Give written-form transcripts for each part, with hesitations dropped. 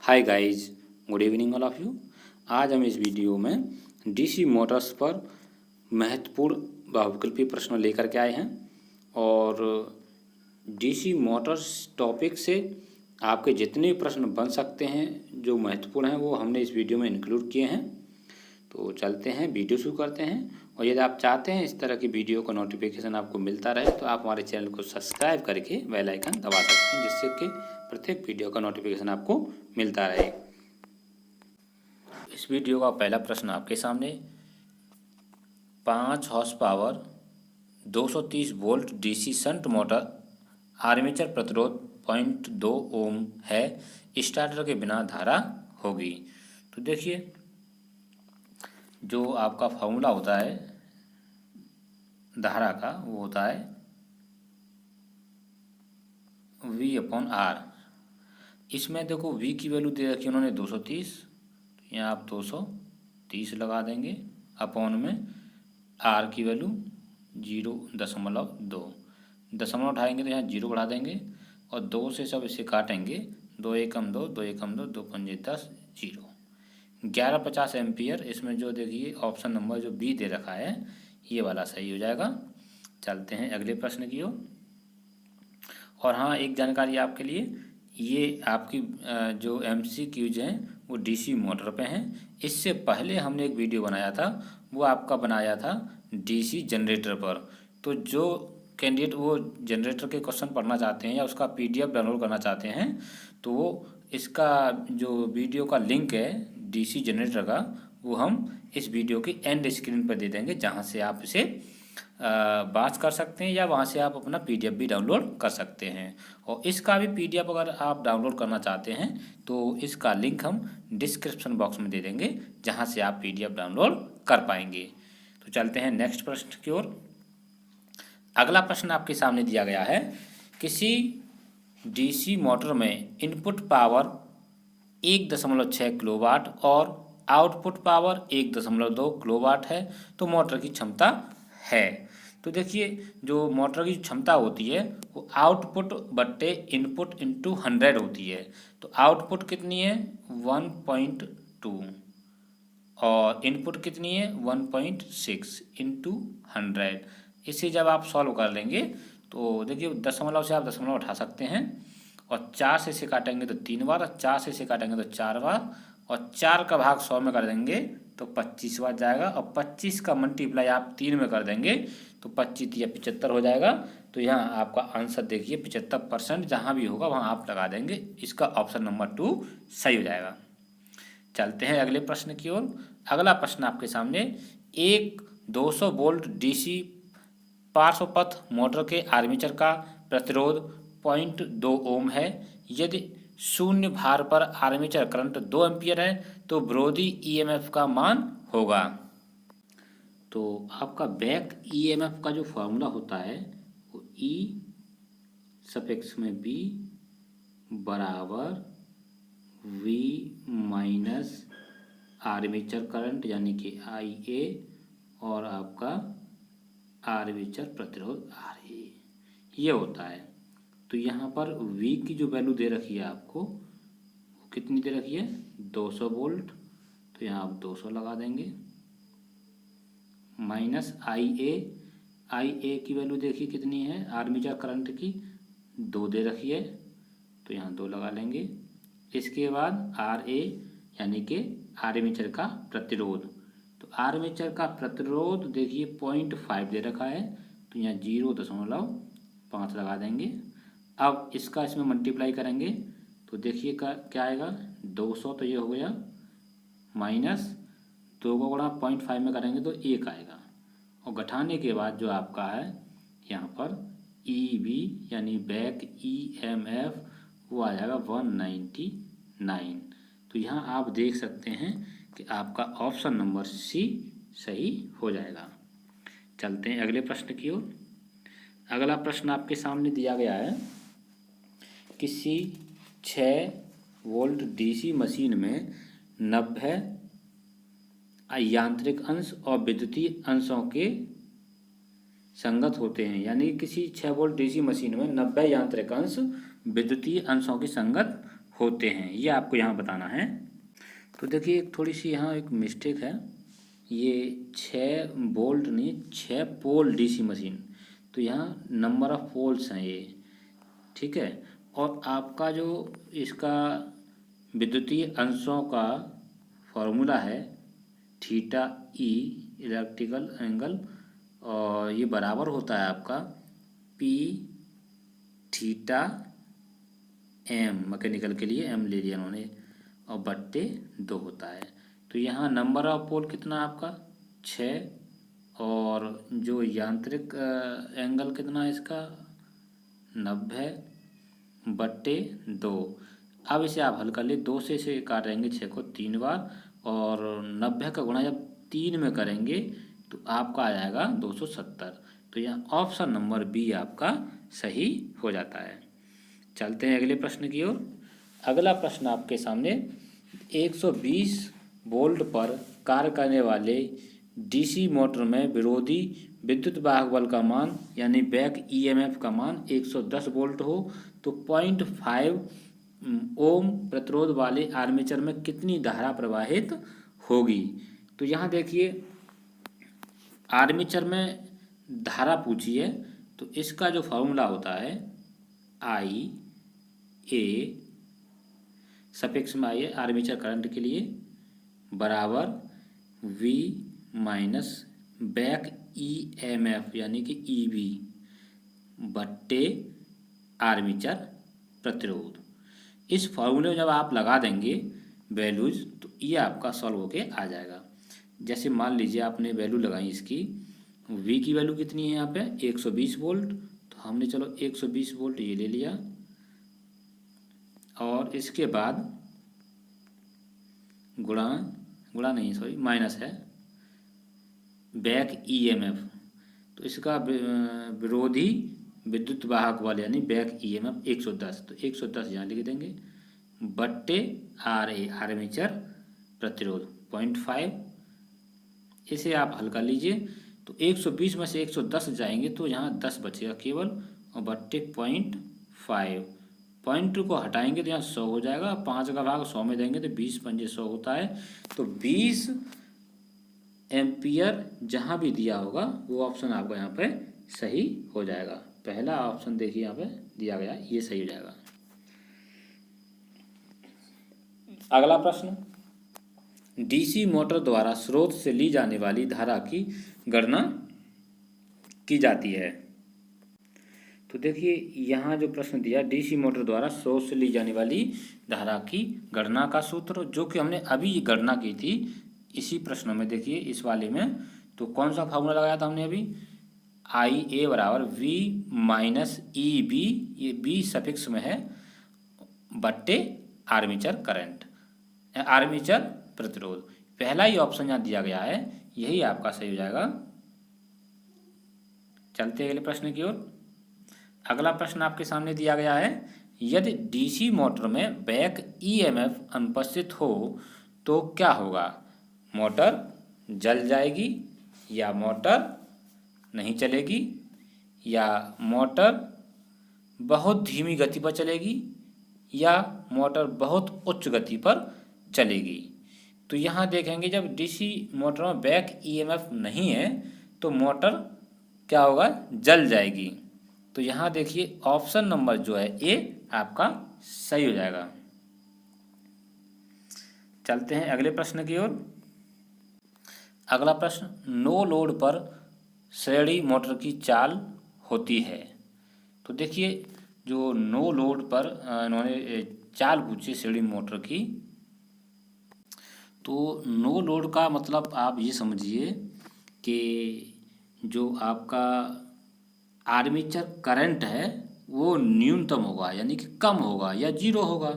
Hi guys, good evening all of you. आज हम इस वीडियो में डीसी मोटर्स पर महत्वपूर्ण बहुविकल्पी प्रश्न लेकर के आए हैं और डीसी मोटर्स टॉपिक से आपके जितने भी प्रश्न बन सकते हैं जो महत्वपूर्ण हैं वो हमने इस वीडियो में इंक्लूड किए हैं। तो चलते हैं, वीडियो शुरू करते हैं। और यदि आप चाहते हैं इस तरह की वीडियो का नोटिफिकेशन आपको मिलता रहे तो आप हमारे चैनल को सब्सक्राइब करके बेल आइकन दबा सकते हैं, जिससे कि प्रत्येक वीडियो का नोटिफिकेशन आपको मिलता रहे। इस वीडियो का पहला प्रश्न आपके सामने, 5 horse power 230 volt DC shunt motor armature प्रतिरोध 0.2 ओम है, स्टार्टर के बिना धारा होगी। तो देखिए, जो आपका फॉर्मूला होता है धारा का वो होता है V/R। इसमें देखो V की वैल्यू दे रखी है उन्होंने 230, तो यहाँ आप 230 लगा देंगे अपॉन में R की वैल्यू 0.2 दशमलव उठाएंगे तो यहाँ 0 बढ़ा देंगे और 2 से सब इसे काटेंगे, 2 एकम 2, 2 एकम 2, 2 पंजे 10, 0। 1150 एम्पियर। इसमें जो देखिए ऑप्शन नंबर जो बी दे रखा है ये वाला सही हो जाएगा। चलते हैं अगले प्रश्न की ओर। और हाँ, एक जानकारी आपके लिए, ये आपकी जो MCQs हैं वो डीसी मोटर पे हैं। इससे पहले हमने एक वीडियो बनाया था, वो आपका बनाया था डीसी जनरेटर पर। तो जो कैंडिडेट वो जनरेटर के क्वेश्चन पढ़ना चाहते हैं या उसका PDF डाउनलोड करना चाहते हैं तो वो इसका जो वीडियो का लिंक है डीसी जनरेटर का वो हम इस वीडियो की एंड स्क्रीन पर दे देंगे, जहाँ से आप इसे बात कर सकते हैं या वहाँ से आप अपना PDF भी डाउनलोड कर सकते हैं। और इसका भी PDF अगर आप डाउनलोड करना चाहते हैं तो इसका लिंक हम डिस्क्रिप्शन बॉक्स में दे देंगे, जहाँ से आप PDF डाउनलोड कर पाएंगे। तो चलते हैं नेक्स्ट प्रश्न की ओर। अगला प्रश्न आपके सामने दिया गया है, किसी डीसी मोटर में इनपुट पावर 1.6 किलोवाट और आउटपुट पावर 1.2 किलोवाट है, तो मोटर की क्षमता है। तो देखिए, जो मोटर की क्षमता होती है वो आउटपुट बट्टे इनपुट इंटू 100 होती है। तो आउटपुट कितनी है 1.2 और इनपुट कितनी है 1.6 इंटू 100। इसे जब आप सॉल्व कर लेंगे तो देखिए दशमलव से आप दशमलव उठा सकते हैं और 4 से इसे काटेंगे तो 3 बार और 4 से इसे काटेंगे तो 4 बार और 4 का भाग 100 में कर देंगे तो 25 बार जाएगा और 25 का मल्टीप्लाई आप 3 में कर देंगे तो 25 या 75 हो जाएगा। तो यहाँ आपका आंसर देखिए 75%, जहाँ भी होगा वहाँ आप लगा देंगे। इसका ऑप्शन नंबर 2 सही हो जाएगा। चलते हैं अगले प्रश्न की ओर। अगला प्रश्न आपके सामने, एक 200 वोल्ट डीसी पार्श्वपथ मोटर के आर्मेचर का प्रतिरोध 0.2 ओम है। यदि शून्य भार पर आर्मेचर करंट 2 एम्पियर है तो विरोधी EMF का मान होगा। तो आपका बैक EMF का जो फॉर्मूला होता है वो E सफिक्स में B बराबर V माइनस आर्मेचर करंट यानी कि IA और आपका आर्मेचर प्रतिरोध RA, ये होता है। तो यहाँ पर V की जो वैल्यू दे रखी है आपको वो कितनी दे रखी है 200 वोल्ट, तो यहाँ आप 200 लगा देंगे माइनस IA की वैल्यू देखिए कितनी है आर्मेचर करंट की 2 दे रखी है, तो यहाँ 2 लगा लेंगे। इसके बाद RA यानी कि आर्मेचर का प्रतिरोध, तो आर्मेचर का प्रतिरोध देखिए 0.5 दे रखा है, तो यहाँ 0.5 लगा देंगे। अब इसका इसमें मल्टीप्लाई करेंगे तो देखिए क्या आएगा 200, तो ये हो गया माइनस 2 को गुणा 0.5 में करेंगे तो 1 आएगा और घटाने के बाद जो आपका है यहाँ पर EB यानी बैक EMF वो आ जाएगा 199। तो यहाँ आप देख सकते हैं कि आपका ऑप्शन नंबर C सही हो जाएगा। चलते हैं अगले प्रश्न की ओर। अगला प्रश्न आपके सामने दिया गया है, किसी 6 वोल्ट डीसी मशीन में 90 यांत्रिक अंश और विद्युतीय अंशों के संगत होते हैं। यानी किसी 6 वोल्ट डीसी मशीन में 90 यांत्रिक अंश विद्युतीय अंशों के संगत होते हैं, ये आपको यहाँ बताना है। तो देखिए एक थोड़ी सी यहाँ एक मिस्टेक है, ये 6 वोल्ट नहीं 6 पोल डीसी मशीन, तो यहाँ नंबर ऑफ पोल्स हैं ये, ठीक है। और आपका जो इसका विद्युतीय अंशों का फॉर्मूला है थीटा ई इलेक्ट्रिकल एंगल, और ये बराबर होता है आपका पी थीटा एम, मैकेनिकल के लिए एम ले लिया उन्होंने, और बट्टे 2 होता है। तो यहाँ नंबर ऑफ पोल कितना आपका 6, और जो यांत्रिक एंगल कितना है इसका 90 बट्टे 2। अब इसे आप हल कर ले, 2 से इसे काटेंगे 6 को 3 बार, और 90 का गुणा जब 3 में करेंगे तो आपका आ जाएगा 270। तो यहाँ ऑप्शन नंबर बी आपका सही हो जाता है। चलते हैं अगले प्रश्न की ओर। अगला प्रश्न आपके सामने 120 वोल्ट पर कार्य करने वाले डीसी मोटर में विरोधी विद्युत वाहक बल का मान यानी बैक ईएमएफ का मान 110 वोल्ट हो तो 0.5 ओम प्रतिरोध वाले आर्मेचर में कितनी धारा प्रवाहित होगी। तो यहाँ देखिए आर्मेचर में धारा पूछी है, तो इसका जो फॉर्मूला होता है आई ए सफिक्स में आई है आर्मेचर करंट के लिए बराबर वी माइनस बैक ईएमएफ यानी कि ईबी बट्टे आर्मेचर प्रतिरोध। इस फॉर्मूले में जब आप लगा देंगे वैल्यूज तो ये आपका सॉल्व होके आ जाएगा। जैसे मान लीजिए आपने वैल्यू लगाई इसकी, वी की वैल्यू कितनी है यहाँ पे 120 वोल्ट, तो हमने चलो 120 वोल्ट ये ले लिया, और इसके बाद गुणा नहीं सॉरी माइनस है बैक ईएमएफ, तो इसका विरोधी विद्युत वाहक बल यानी बैक ईएमएफ 110, तो 110 यहाँ लिख देंगे बट्टे आर ए आर्मेचर प्रतिरोध 0.5। इसे आप हल कर लीजिए, तो 120 में से 110 जाएंगे तो यहाँ 10 बचेगा केवल, और बट्टे 0.5 पॉइंट को हटाएंगे तो यहाँ 100 हो जाएगा, 5 का भाग 100 में देंगे तो 20 पंजे 100 होता है। तो 20 एम्पियर जहाँ भी दिया होगा वो ऑप्शन आपका यहाँ पे सही हो जाएगा। पहला ऑप्शन देखिए यहाँ पे दिया गया ये सही हो जाएगा। अगला प्रश्न, डीसी मोटर द्वारा स्रोत से ली जाने वाली धारा की गणना की जाती है। तो देखिए यहाँ जो प्रश्न दिया डीसी मोटर द्वारा स्रोत से ली जाने वाली धारा की गणना का सूत्र, जो कि हमने अभी गणना की थी इसी प्रश्न में। देखिए इस वाले में तो कौन सा फार्मूला लगाया था हमने अभी, आई ए बराबर वी माइनस ई बी, ये बी सफिक्स में है बट्टे आर्मेचर करंट आर्मेचर प्रतिरोध। पहला ही ऑप्शन यहाँ दिया गया है, यही आपका सही हो जाएगा। चलते हैं अगले प्रश्न की ओर। अगला प्रश्न आपके सामने दिया गया है, यदि डीसी मोटर में बैक ईएमएफ अनुपस्थित हो तो क्या होगा, मोटर जल जाएगी या मोटर नहीं चलेगी, या मोटर बहुत धीमी गति पर चलेगी या मोटर बहुत उच्च गति पर चलेगी। तो यहाँ देखेंगे जब डीसी मोटर में बैक ईएमएफ नहीं है तो मोटर क्या होगा, जल जाएगी। तो यहाँ देखिए ऑप्शन नंबर जो है ए आपका सही हो जाएगा। चलते हैं अगले प्रश्न की ओर। अगला प्रश्न, नो लोड पर श्रेणी मोटर की चाल होती है। तो देखिए जो नो लोड पर इन्होंने चाल पूछी श्रेणी मोटर की, तो नो लोड का मतलब आप ये समझिए कि जो आपका आर्मेचर करंट है वो न्यूनतम होगा यानी कि कम होगा या जीरो होगा।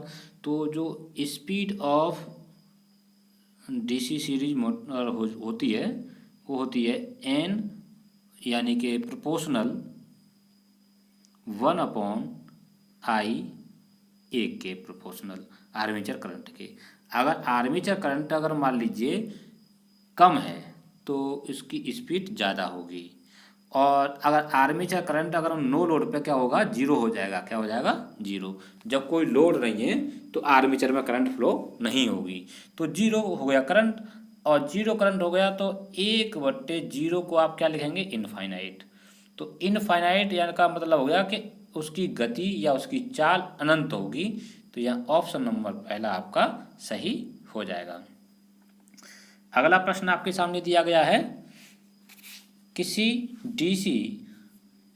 तो जो speed of DC series motor होती है वो होती है एन यानी कि प्रोपोर्शनल 1/I ए के प्रोपोर्शनल आर्मेचर करंट के। अगर आर्मेचर करंट अगर मान लीजिए कम है तो इसकी स्पीड ज़्यादा होगी, और अगर आर्मेचर करंट अगर नो लोड पे क्या होगा, जीरो हो जाएगा। क्या हो जाएगा, जीरो। जब कोई लोड नहीं है तो आर्मेचर में करंट फ्लो नहीं होगी। तो जीरो हो गया करंट, और जीरो करंट हो गया तो 1/0 को आप क्या लिखेंगे, इनफाइनाइट। तो इनफाइनाइट यानी का मतलब हो गया कि उसकी गति या उसकी चाल अनंत होगी। तो यहाँ ऑप्शन नंबर पहला आपका सही हो जाएगा। अगला प्रश्न आपके सामने दिया गया है, किसी डीसी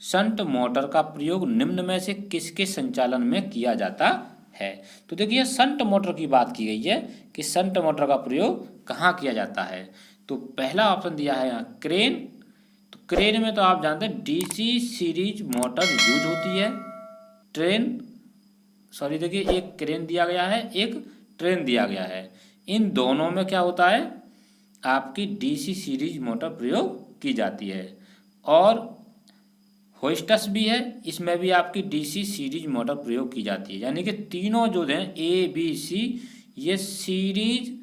शंट मोटर का प्रयोग निम्न में से किसके संचालन में किया जाता है। तो देखिए शंट मोटर की बात की गई है कि शंट मोटर का प्रयोग कहाँ किया जाता है। तो पहला ऑप्शन दिया है यहाँ क्रेन। तो क्रेन में तो आप जानते हैं डीसी सीरीज मोटर यूज होती है। ट्रेन सॉरी देखिए, एक क्रेन दिया गया है, एक ट्रेन दिया गया है। इन दोनों में क्या होता है, आपकी डीसी सीरीज मोटर प्रयोग की जाती है। और होइस्टस भी है, इसमें भी आपकी डीसी सीरीज मोटर प्रयोग की जाती है। यानी कि तीनों जो हैं ए बी सी, ये सीरीज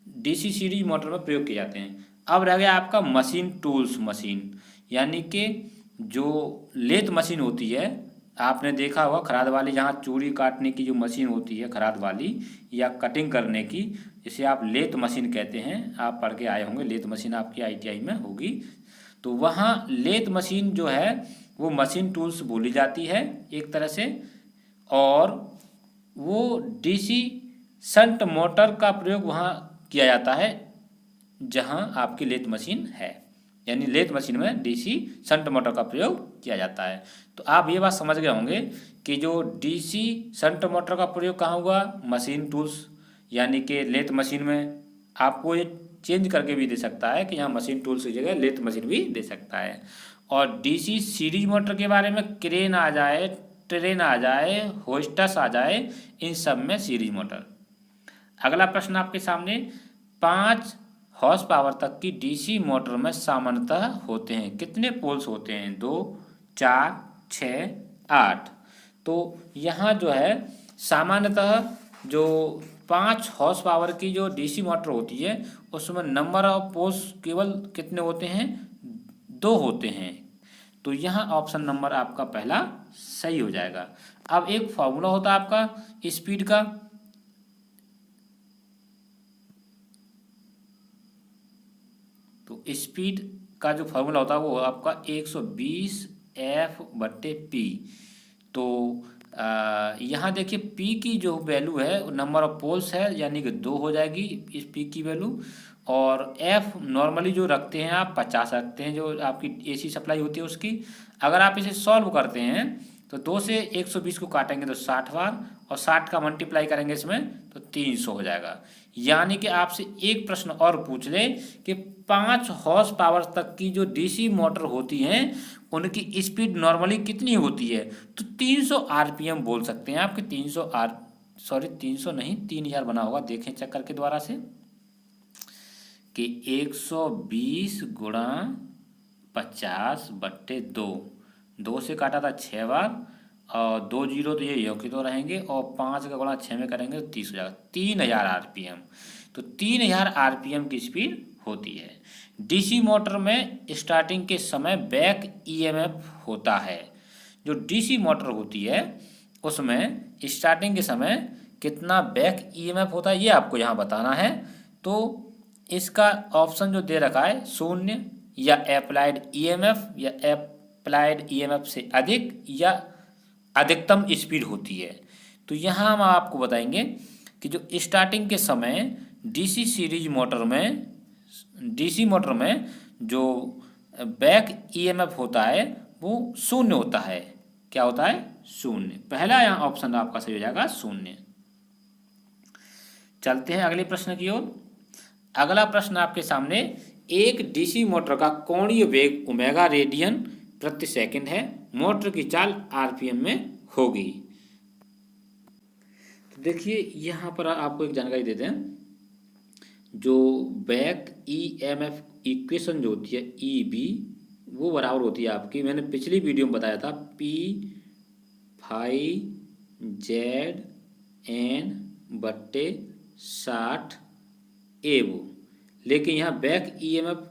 डीसी सीरीज मोटर में प्रयोग किए जाते हैं। अब रह गया आपका मशीन टूल्स मशीन, यानी कि जो लेथ मशीन होती है, आपने देखा होगा खराद वाली, जहाँ चूड़ी काटने की जो मशीन होती है खराद वाली, या कटिंग करने की, जिसे आप लेथ मशीन कहते हैं। आप पढ़ के आए होंगे, लेथ मशीन आपकी आईटीआई में होगी। तो वहाँ लेथ मशीन जो है वो मशीन टूल्स बोली जाती है एक तरह से। और वो डीसी शंट मोटर का प्रयोग वहाँ किया जाता है जहाँ आपकी लेथ मशीन है, यानी लेथ मशीन में डीसी शंट मोटर का प्रयोग किया जाता है। तो आप ये बात समझ गए होंगे कि जो डीसी शंट मोटर का प्रयोग कहाँ हुआ, मशीन टूल्स, यानी कि लेथ मशीन में। आपको ये चेंज करके भी दे सकता है कि यहाँ मशीन टूल्स की जगह लेथ मशीन भी दे सकता है। और डीसी सीरीज मोटर के बारे में क्रेन आ जाए, ट्रेन आ जाए, होइस्टस आ जाए, इन सब में सीरीज मोटर। अगला प्रश्न आपके सामने, 5 हॉर्स पावर तक की डीसी मोटर में सामान्यतः होते हैं कितने पोल्स होते हैं, 2, 4, 6, 8। तो यहाँ जो है सामान्यतः जो 5 हॉर्स पावर की जो डीसी मोटर होती है उसमें नंबर ऑफ पोल्स केवल कितने होते हैं, 2 होते हैं। तो यहाँ ऑप्शन नंबर आपका पहला सही हो जाएगा। अब एक फॉर्मूला होता है आपका स्पीड का। तो स्पीड का जो फॉर्मूला होता है वो आपका 120 F/P। तो यहाँ देखिए P की जो वैल्यू है नंबर ऑफ पोल्स है, यानी कि 2 हो जाएगी इस P की वैल्यू। और F नॉर्मली जो रखते हैं आप 50 रखते हैं, जो आपकी AC सप्लाई होती है उसकी। अगर आप इसे सॉल्व करते हैं तो 2 से 120 को काटेंगे तो 60 बार, और 60 का मल्टीप्लाई करेंगे इसमें तो 300 हो जाएगा। यानी कि आपसे एक प्रश्न और पूछ ले कि 5 हॉर्स पावर तक की जो डीसी मोटर होती हैं उनकी स्पीड नॉर्मली कितनी होती है, तो 300 आरपीएम बोल सकते हैं आपके। 300 नहीं, 3000 बना होगा, देखें चेक करके दोबारा से कि 120 गुणा 50/2, 2 से काटा था 6 बार, और 2 जीरो तो ये योग्य तो रहेंगे, और 5 का गुणा 6 में करेंगे तो 30 हो जाएगा, 3000 आरपीएम। तो 3000 आरपीएम की स्पीड होती है। डीसी मोटर में स्टार्टिंग के समय बैक ईएमएफ होता है। जो डीसी मोटर होती है उसमें स्टार्टिंग के समय कितना बैक ईएमएफ होता है ये आपको यहाँ बताना है। तो इसका ऑप्शन जो दे रखा है 0, या अप्लाइड ईएमएफ, या अप्लाइड ईएमएफ से अधिक, या अधिकतम स्पीड होती है। तो यहाँ हम आपको बताएंगे कि जो स्टार्टिंग के समय डीसी मोटर में जो बैक ईएमएफ होता है वो 0 होता है। क्या होता है, 0। पहला यहाँ ऑप्शन आपका सही हो जाएगा 0। चलते हैं अगले प्रश्न की ओर। अगला प्रश्न आपके सामने, एक डीसी मोटर का कोणीय वेग ओमेगा रेडियन प्रति सेकंड है, मोटर की चाल आरपीएम में होगी। तो देखिए यहाँ पर आपको एक जानकारी देते हैं, जो बैक ईएमएफ इक्वेशन जो होती है EB, वो बराबर होती है आपकी, मैंने पिछली वीडियो में बताया था, P/Zn/60 वो। लेकिन यहाँ बैक ईएमएफ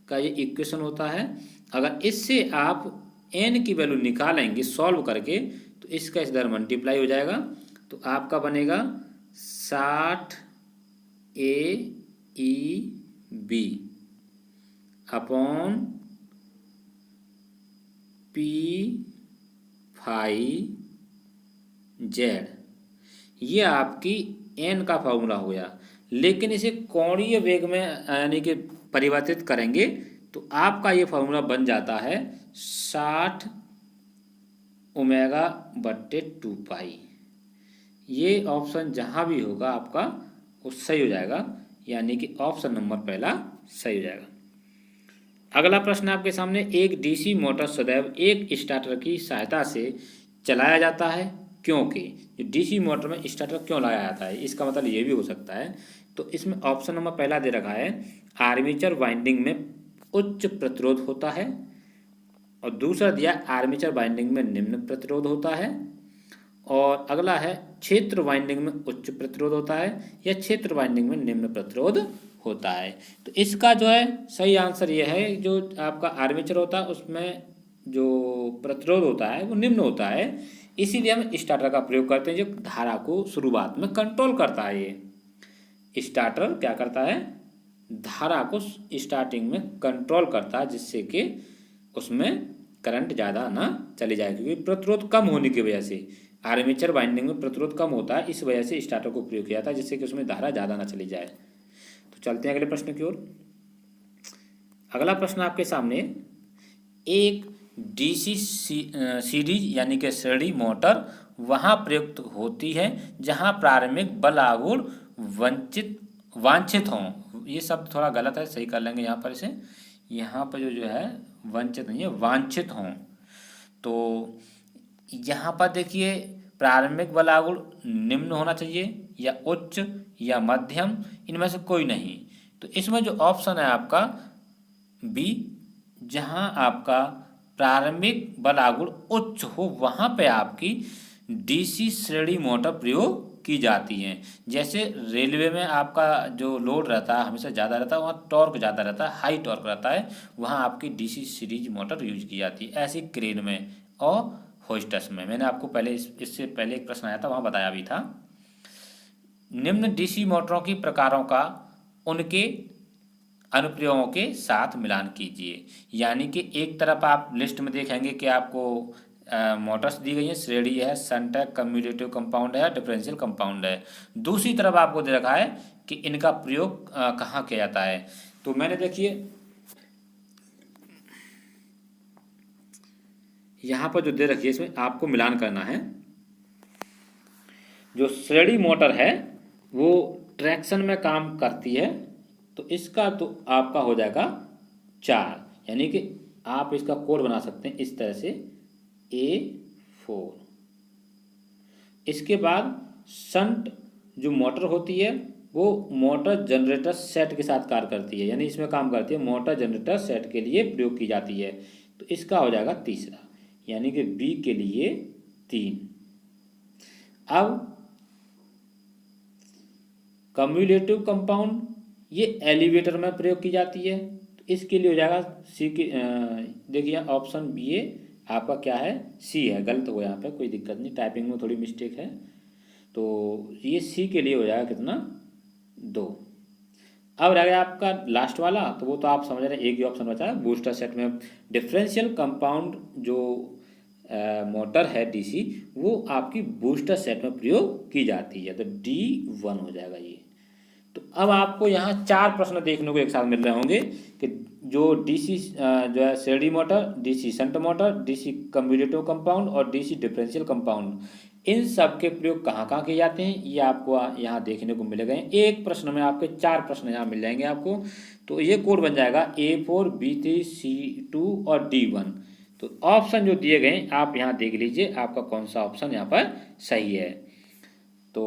का ये इक्वेशन होता है। अगर इससे आप n की वैल्यू निकालेंगे सॉल्व करके तो इसका इस दर मल्टीप्लाई हो जाएगा। तो आपका बनेगा 60 AeB अपॉन P5Z। ये आपकी n का फॉर्मूला हो गया। लेकिन इसे कोणीय वेग में यानी कि परिवर्तित करेंगे तो आपका ये फॉर्मूला बन जाता है 60 ω/2π। ये ऑप्शन जहाँ भी होगा आपका वो सही हो जाएगा, यानी कि ऑप्शन नंबर पहला सही हो जाएगा। अगला प्रश्न आपके सामने, एक डीसी मोटर सदैव एक स्टार्टर की सहायता से चलाया जाता है क्योंकि डीसी मोटर में स्टार्टर क्यों लगाया जाता है, इसका मतलब ये भी हो सकता है। तो इसमें ऑप्शन नंबर पहला दे रखा है आर्मेचर वाइंडिंग में उच्च प्रतिरोध होता है, और दूसरा दिया आर्मेचर वाइंडिंग में निम्न प्रतिरोध होता है, और अगला है क्षेत्र वाइंडिंग में उच्च प्रतिरोध होता है या क्षेत्र वाइंडिंग में निम्न प्रतिरोध होता है। तो इसका जो है सही आंसर ये है, जो आपका आर्मेचर होता है उसमें जो प्रतिरोध होता है वो निम्न होता है, इसीलिए हम स्टार्टर का प्रयोग करते हैं जो धारा को शुरुआत में कंट्रोल करता है। ये स्टार्टर क्या करता है, धारा को स्टार्टिंग में कंट्रोल करता है जिससे कि उसमें करंट ज़्यादा ना चली जाए, क्योंकि प्रतिरोध कम होने की वजह से आर्मेचर वाइंडिंग में प्रतिरोध कम होता है, इस वजह से स्टार्टर को प्रयोग किया जाता है जिससे कि उसमें धारा ज़्यादा ना चली जाए। तो चलते हैं अगले प्रश्न की ओर। अगला प्रश्न आपके सामने, एक डीसी सीरीज यानी कि श्रेणी मोटर वहाँ प्रयुक्त होती है जहाँ प्रारंभिक बल आघूर्ण वांछित हों। ये शब्द थोड़ा गलत है, सही कर लेंगे यहाँ पर इसे। यहाँ पर जो है वंचित नहीं है, वांछित हों। तो यहाँ पर देखिए प्रारंभिक बल आघूर्ण निम्न होना चाहिए या उच्च या मध्यम, इनमें से कोई नहीं। तो इसमें जो ऑप्शन है आपका बी, जहाँ आपका प्रारंभिक बल आघूर्ण उच्च हो वहाँ पे आपकी डीसी श्रेणी मोटर प्रयोग की जाती हैं। जैसे रेलवे में आपका जो लोड रहता है हमेशा ज़्यादा रहता है, वहाँ टॉर्क ज़्यादा रहता है, हाई टॉर्क रहता है, वहाँ आपकी डीसी सीरीज मोटर यूज की जाती है। ऐसी क्रेन में और होस्टस में, मैंने आपको पहले इससे पहले एक प्रश्न आया था वहाँ बताया भी था। निम्न डीसी मोटरों की प्रकारों का उनके अनुप्रयोगों के साथ मिलान कीजिए। यानी कि एक तरफ आप लिस्ट में देखेंगे कि आपको मोटर्स दी गई हैं, श्रेणी है, शंट है, कम्यूटेटिव कंपाउंड है, डिफरेंशियल कंपाउंड है। दूसरी तरफ आपको दे रखा है कि इनका प्रयोग कहाँ किया जाता है। तो मैंने देखिए यहाँ पर जो दे रखी है इसमें आपको मिलान करना है। जो श्रेणी मोटर है वो ट्रैक्शन में काम करती है, तो इसका तो आपका हो जाएगा 4, यानी कि आप इसका कोड बना सकते हैं इस तरह से A4। इसके बाद शंट जो मोटर होती है वो मोटर जनरेटर सेट के साथ कार्य करती है, यानी इसमें काम करती है, मोटर जनरेटर सेट के लिए प्रयोग की जाती है। तो इसका हो जाएगा तीसरा, यानी कि बी के लिए 3। अब कम्यूलेटिव कंपाउंड ये एलिवेटर में प्रयोग की जाती है, तो इसके लिए हो जाएगा सी की, देखिए ऑप्शन बी ए आपका क्या है, सी है। गलत हो यहाँ पे, कोई दिक्कत नहीं, टाइपिंग में थोड़ी मिस्टेक है। तो ये सी के लिए हो जाएगा कितना, 2। अब रह गया आपका लास्ट वाला, तो वो तो आप समझ रहे हैं, एक ही ऑप्शन बचा है बूस्टर सेट में। डिफरेंशियल कंपाउंड जो मोटर है डीसी, वो आपकी बूस्टर सेट में प्रयोग की जाती है, तो D1 हो जाएगा ये। तो अब आपको यहाँ 4 प्रश्न देखने को एक साथ मिल रहे होंगे कि जो डीसी जो है श्रेणी motor, DC shunt motor, DC commutative compound और डीसी डिफरेंशियल कंपाउंड, इन सब के प्रयोग कहाँ कहाँ किए जाते हैं ये आपको यहाँ देखने को मिलेगा। एक प्रश्न में आपके 4 प्रश्न यहाँ मिल जाएंगे आपको। तो ये कोड बन जाएगा A4 B3 C2 और D1। तो ऑप्शन जो दिए गए आप यहाँ देख लीजिए आपका कौन सा ऑप्शन यहाँ पर सही है। तो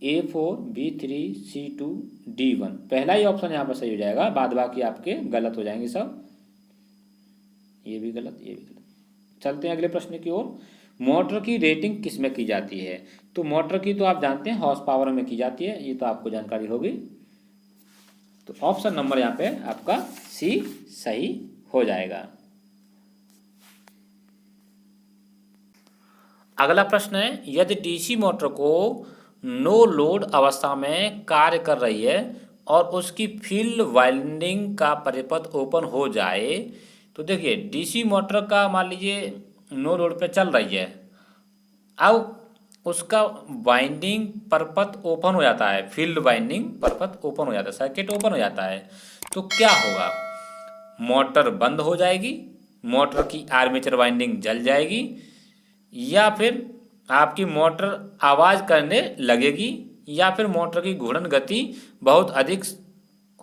A4 B3 C2 D1 पहला ही ऑप्शन यहाँ पर सही हो जाएगा, बाद बाकी आपके गलत हो जाएंगे सब, ये भी गलत, ये भी गलत। चलते हैं अगले प्रश्न की ओर। मोटर की रेटिंग किस में की जाती है? तो मोटर की तो आप जानते हैं हॉर्स पावर में की जाती है, ये तो आपको जानकारी होगी। तो ऑप्शन नंबर यहाँ पे आपका सी सही हो जाएगा। अगला प्रश्न है, यदि डीसी मोटर को नो लोड अवस्था में कार्य कर रही है और उसकी फील्ड वाइंडिंग का परिपथ ओपन हो जाए, तो देखिए डीसी मोटर का मान लीजिए नो लोड पे चल रही है, अब उसका वाइंडिंग परपथ ओपन हो जाता है, फील्ड वाइंडिंग परपथ ओपन हो जाता है, सर्किट ओपन हो जाता है, तो क्या होगा? मोटर बंद हो जाएगी, मोटर की आर्मेचर वाइंडिंग जल जाएगी, या फिर आपकी मोटर आवाज़ करने लगेगी, या फिर मोटर की घूर्णन गति बहुत अधिक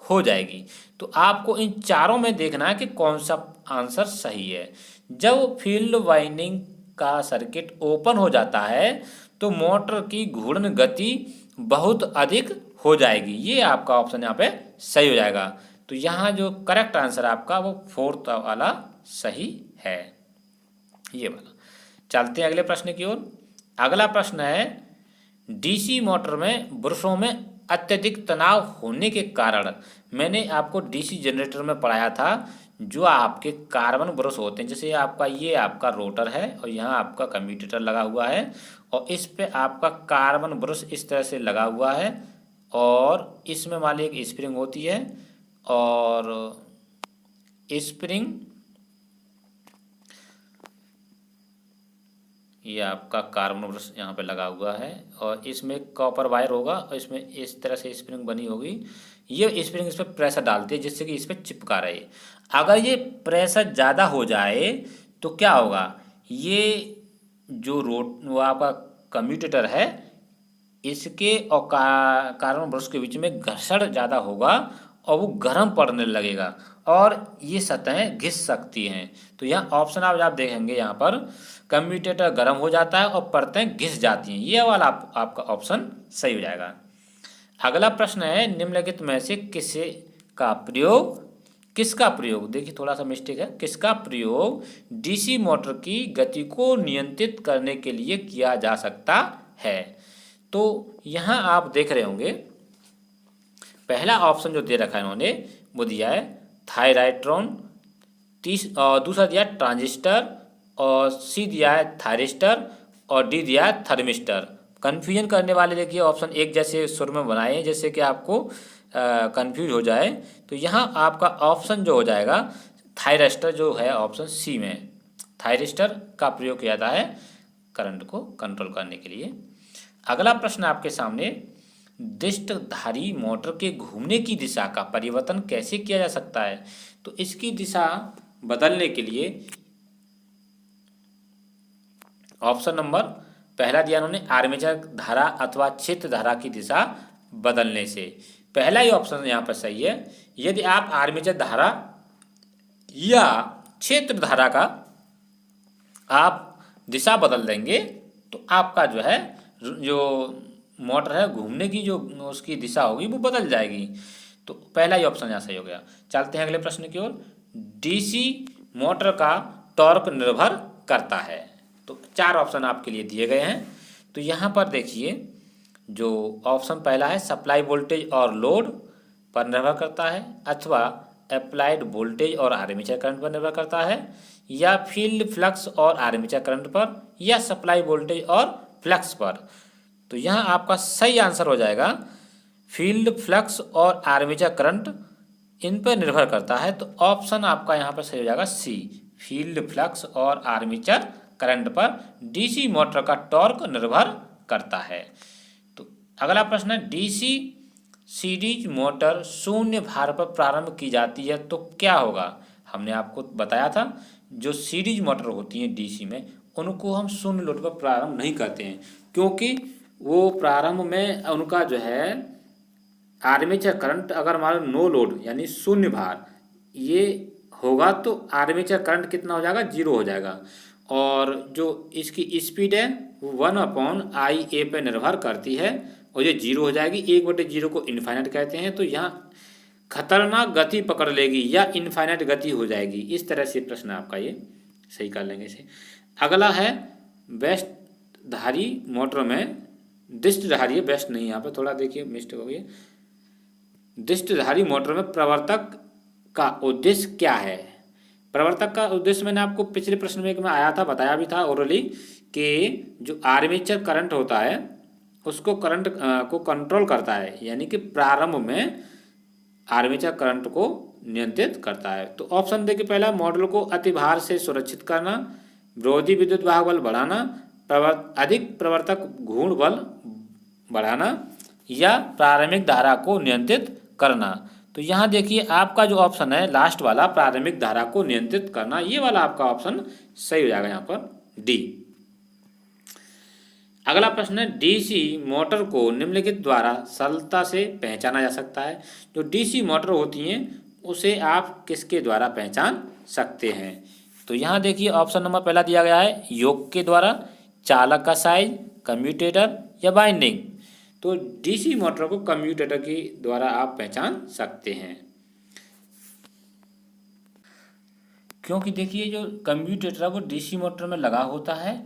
हो जाएगी। तो आपको इन चारों में देखना है कि कौन सा आंसर सही है। जब फील्ड वाइंडिंग का सर्किट ओपन हो जाता है तो मोटर की घूर्णन गति बहुत अधिक हो जाएगी, ये आपका ऑप्शन यहाँ पे सही हो जाएगा। तो यहाँ जो करेक्ट आंसर आपका वो फोर्थ वाला सही है, ये वाला। चलते हैं अगले प्रश्न की ओर। अगला प्रश्न है, डीसी मोटर में ब्रशों में अत्यधिक तनाव होने के कारण, मैंने आपको डीसी जनरेटर में पढ़ाया था, जो आपके कार्बन ब्रश होते हैं, जैसे आपका ये आपका रोटर है और यहाँ आपका कम्यूटेटर लगा हुआ है और इस पे आपका कार्बन ब्रश इस तरह से लगा हुआ है और इसमें मान लीजिए एक स्प्रिंग होती है और स्प्रिंग ये आपका कार्बन ब्रश यहाँ पे लगा हुआ है और इसमें कॉपर वायर होगा और इसमें इस तरह से स्प्रिंग बनी होगी। ये स्प्रिंग इस पर प्रेशर डालती है जिससे कि इस पर चिपका रहे। अगर ये प्रेशर ज़्यादा हो जाए तो क्या होगा? ये जो वो आपका कम्यूटेटर है इसके और कार्बन ब्रश के बीच में घर्षण ज़्यादा होगा और वो गर्म पड़ने लगेगा और ये सतहें घिस सकती हैं। तो यहाँ ऑप्शन आप देखेंगे, यहाँ पर कम्यूटेटर गर्म हो जाता है और परतें घिस जाती हैं, ये वाला आपका ऑप्शन सही हो जाएगा। अगला प्रश्न है, निम्नलिखित में से किसका प्रयोग, देखिए थोड़ा सा मिस्टेक है, किसका प्रयोग डीसी मोटर की गति को नियंत्रित करने के लिए किया जा सकता है? तो यहाँ आप देख रहे होंगे पहला ऑप्शन जो दे रखा है इन्होंने वो दिया है थायराइट्रॉन, दूसरा दिया है ट्रांजिस्टर और सी दिया है थायरिस्टर और डी दिया है थर्मिस्टर। कन्फ्यूजन करने वाले देखिए ऑप्शन एक जैसे सुर में बनाए हैं जैसे कि आपको कन्फ्यूज हो जाए। तो यहाँ आपका ऑप्शन जो हो जाएगा थायरिस्टर जो है ऑप्शन सी में, थायरिस्टर का प्रयोग किया जाता है करंट को कंट्रोल करने के लिए। अगला प्रश्न आपके सामने, डिस्कधारी मोटर के घूमने की दिशा का परिवर्तन कैसे किया जा सकता है? तो इसकी दिशा बदलने के लिए ऑप्शन नंबर पहला दिया उन्होंने आर्मेचर धारा अथवा क्षेत्र धारा की दिशा बदलने से। पहला ही ऑप्शन यहाँ पर सही है। यदि आप आर्मेचर धारा या क्षेत्र धारा का आप दिशा बदल देंगे तो आपका जो है जो मोटर है घूमने की जो उसकी दिशा होगी वो बदल जाएगी। तो पहला ही ऑप्शन यहाँ सही हो गया। चलते हैं अगले प्रश्न की ओर। डीसी मोटर का टॉर्क निर्भर करता है। तो चार ऑप्शन आपके लिए दिए गए हैं। तो यहाँ पर देखिए जो ऑप्शन पहला है सप्लाई वोल्टेज और लोड पर निर्भर करता है, अथवा अप्लाइड वोल्टेज और आर्मेचर करंट पर निर्भर करता है, या फील्ड फ्लक्स और आर्मेचर करंट पर, या सप्लाई वोल्टेज और फ्लक्स पर। तो यहाँ आपका सही आंसर हो जाएगा फील्ड फ्लक्स और आर्मेचर करंट इन पर निर्भर करता है। तो ऑप्शन आपका यहाँ पर सही हो जाएगा सी, फील्ड फ्लक्स और आर्मेचर करंट पर डीसी मोटर का टॉर्क निर्भर करता है। तो अगला प्रश्न है, डीसी सीरीज मोटर शून्य भार पर प्रारंभ की जाती है तो क्या होगा? हमने आपको बताया था जो सीरीज मोटर होती हैं डीसी में उनको हम शून्य लोड पर प्रारंभ नहीं करते हैं, क्योंकि वो प्रारंभ में उनका जो है आर्मेचर करंट अगर मान लो नो लोड यानी शून्य भार ये होगा तो आर्मेचर करंट कितना हो जाएगा? 0 हो जाएगा। और जो इसकी स्पीड है वो 1/IA पे निर्भर करती है और ये 0 हो जाएगी। 1/0 को इनफाइनाइट कहते हैं। तो यहाँ खतरनाक गति पकड़ लेगी या इनफाइनाइट गति हो जाएगी। इस तरह से प्रश्न आपका ये सही कर लेंगे इसे। अगला है बेस्ट धारी मोटर में डिस्कधारी है, बेस्ट नहीं, यहाँ पे थोड़ा देखिए मिस्टेक हो गई है। डिस्कधारी मोटर में प्रवर्तक का उद्देश्य क्या है? प्रवर्तक का उद्देश्य मैंने आपको पिछले प्रश्न में एक में आया था, बताया भी था ओरली, कि जो आर्मेचर करंट होता है उसको करंट को कंट्रोल करता है, यानी कि प्रारंभ में आर्मेचर करंट को नियंत्रित करता है। तो ऑप्शन देखिए पहला, मॉडल को अतिभार से सुरक्षित करना, विरोधी विद्युत वाहक बल बढ़ाना, अधिक प्रवर्तक घूर्ण बल बढ़ाना, या प्रारंभिक धारा को नियंत्रित करना। तो यहाँ देखिए आपका जो ऑप्शन है लास्ट वाला, प्रारंभिक धारा को नियंत्रित करना, ये वाला आपका ऑप्शन सही हो जाएगा यहाँ पर डी। अगला प्रश्न है, डीसी मोटर को निम्नलिखित द्वारा सरलता से पहचाना जा सकता है। जो डीसी मोटर होती हैं उसे आप किसके द्वारा पहचान सकते हैं? तो यहाँ देखिए ऑप्शन नंबर पहला दिया गया है योग के द्वारा, चालक का साइज, कम्यूटेटर या बाइंडिंग। तो डीसी मोटर को कम्यूटेटर के द्वारा आप पहचान सकते हैं, क्योंकि देखिए जो कम्यूटेटर है वो डीसी मोटर में लगा होता है,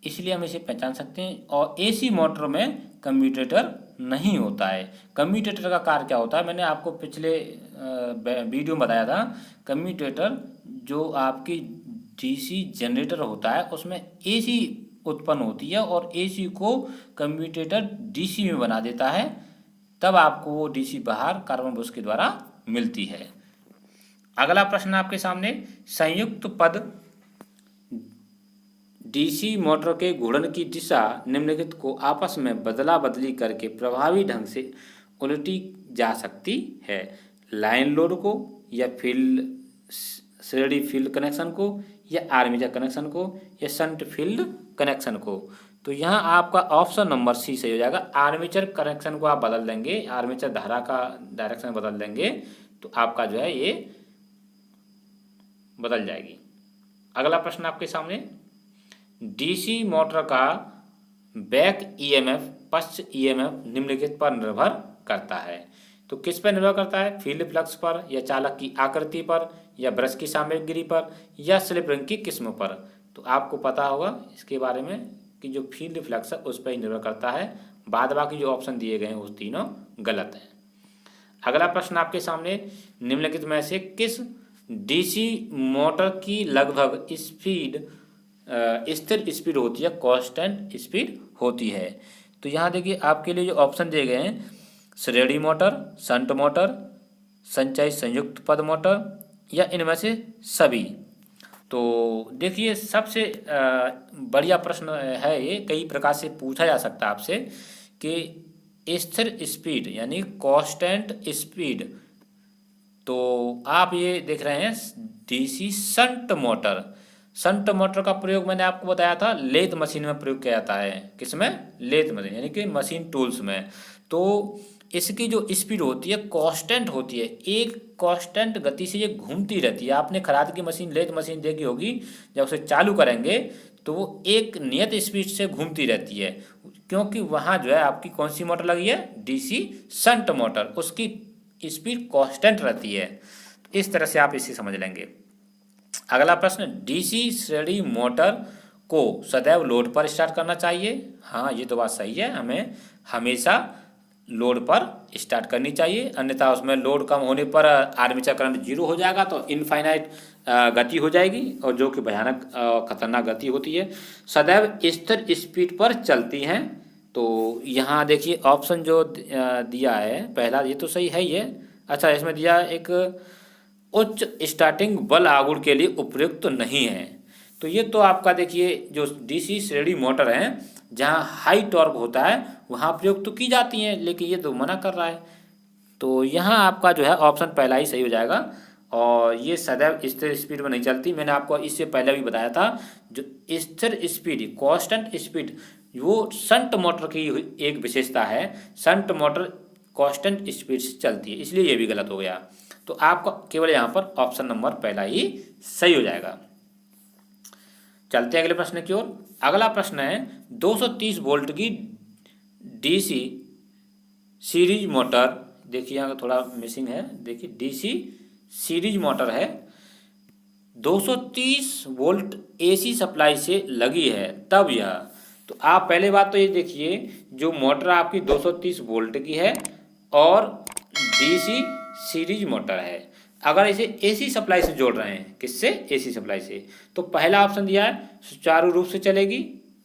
इसलिए हम इसे पहचान सकते हैं। और एसी मोटर में कम्यूटेटर नहीं होता है। कम्यूटेटर का कार्य क्या होता है, मैंने आपको पिछले वीडियो में बताया था। कम्यूटेटर जो आपकी डीसी जनरेटर होता है उसमें एसी उत्पन्न होती है और एसी को कम्यूटेटर डीसी में बना देता है, तब आपको वो डीसी बाहर कार्बन बुश के द्वारा मिलती है। अगला प्रश्न आपके सामने, संयुक्त पद डीसी मोटर के घूर्णन की दिशा निम्नलिखित को आपस में बदला बदली करके प्रभावी ढंग से उलटी जा सकती है। लाइन लोड को, या फील्ड श्रेणी फील्ड कनेक्शन को, या आर्मेचर कनेक्शन को, या शंट फील्ड कनेक्शन को। तो यहाँ आपका ऑप्शन नंबर सी सही हो जाएगा। आर्मेचर कनेक्शन को आप बदल देंगे, आर्मेचर धारा का डायरेक्शन बदल देंगे तो आपका जो है ये बदल जाएगी। अगला प्रश्न आपके सामने, डीसी मोटर का बैक ईएमएफ पश्च ईएमएफ निम्नलिखित पर निर्भर करता है। तो किस पर निर्भर करता है? फील्ड फ्लक्स पर, या चालक की आकृति पर, या ब्रश की सामग्री पर, या स्लिप रिंग की किस्म पर। तो आपको पता होगा इसके बारे में कि जो फील्ड फ्लक्स है उस पर ही निर्भर करता है। बाद बाकी जो ऑप्शन दिए गए हैं वो तीनों गलत हैं। अगला प्रश्न आपके सामने, निम्नलिखित में से किस डीसी मोटर की लगभग स्पीड स्थिर स्पीड होती है, कांस्टेंट स्पीड होती है? तो यहाँ देखिए आपके लिए जो ऑप्शन दिए गए हैं, श्रेणी मोटर, शंट मोटर, संचयी संयुक्त पद मोटर, या इनमें से सभी। तो देखिए सबसे बढ़िया प्रश्न है ये, कई प्रकार से पूछा जा सकता है आपसे कि स्थिर स्पीड यानी कांस्टेंट स्पीड। तो आप ये देख रहे हैं DC shunt motor. Shunt motor का प्रयोग मैंने आपको बताया था लेथ मशीन में प्रयोग किया जाता है। किसमें? लेथ मशीन यानी कि मशीन टूल्स में। तो इसकी जो स्पीड होती है कांस्टेंट होती है, एक कांस्टेंट गति से ये घूमती रहती है। आपने खराद की मशीन, लेथ मशीन देखी होगी, जब उसे चालू करेंगे तो वो एक नियत स्पीड से घूमती रहती है, क्योंकि वहाँ जो है आपकी कौन सी मोटर लगी है? डीसी शंट मोटर, उसकी स्पीड कांस्टेंट रहती है। तो इस तरह से आप इसे समझ लेंगे। अगला प्रश्न, डीसी श्रेणी मोटर को सदैव लोड पर स्टार्ट करना चाहिए? हाँ, ये तो बात सही है, हमें हमेशा लोड पर स्टार्ट करनी चाहिए, अन्यथा उसमें लोड कम होने पर आर्मेचर करंट जीरो हो जाएगा तो इनफाइनाइट गति हो जाएगी, और जो कि भयानक खतरनाक गति होती है। सदैव स्थिर स्पीड पर चलती हैं। तो यहाँ देखिए ऑप्शन जो दिया है पहला, ये तो सही है ही है। अच्छा, इसमें दिया एक उच्च स्टार्टिंग बल आघूर्ण के लिए उपयुक्त नहीं है। तो ये तो आपका देखिए जो डीसी श्रेणी मोटर है जहाँ हाई टॉर्क होता है वहाँ प्रयोग तो की जाती हैं, लेकिन ये तो मना कर रहा है। तो यहाँ आपका जो है ऑप्शन पहला ही सही हो जाएगा, और ये सदैव स्थिर स्पीड में नहीं चलती। मैंने आपको इससे पहले भी बताया था जो स्थिर स्पीड कांस्टेंट स्पीड वो शंट मोटर की एक विशेषता है। शंट मोटर कांस्टेंट स्पीड से चलती है, इसलिए ये भी गलत हो गया। तो आपका केवल यहाँ पर ऑप्शन नंबर पहला ही सही हो जाएगा। चलते हैं अगले प्रश्न की ओर। अगला प्रश्न है 230 वोल्ट की डीसी सीरीज मोटर। देखिए यहाँ थोड़ा मिसिंग है, देखिए डीसी सीरीज मोटर है, 230 वोल्ट एसी सप्लाई से लगी है, तब यह। तो आप पहले बात तो ये देखिए जो मोटर आपकी 230 वोल्ट की है और डीसी सीरीज मोटर है। अगर इसे एसी सप्लाई से जोड़ रहे हैं, किससे? एसी सप्लाई से, तो पहला ऑप्शन दिया है सुचारू रूप से चलेगी,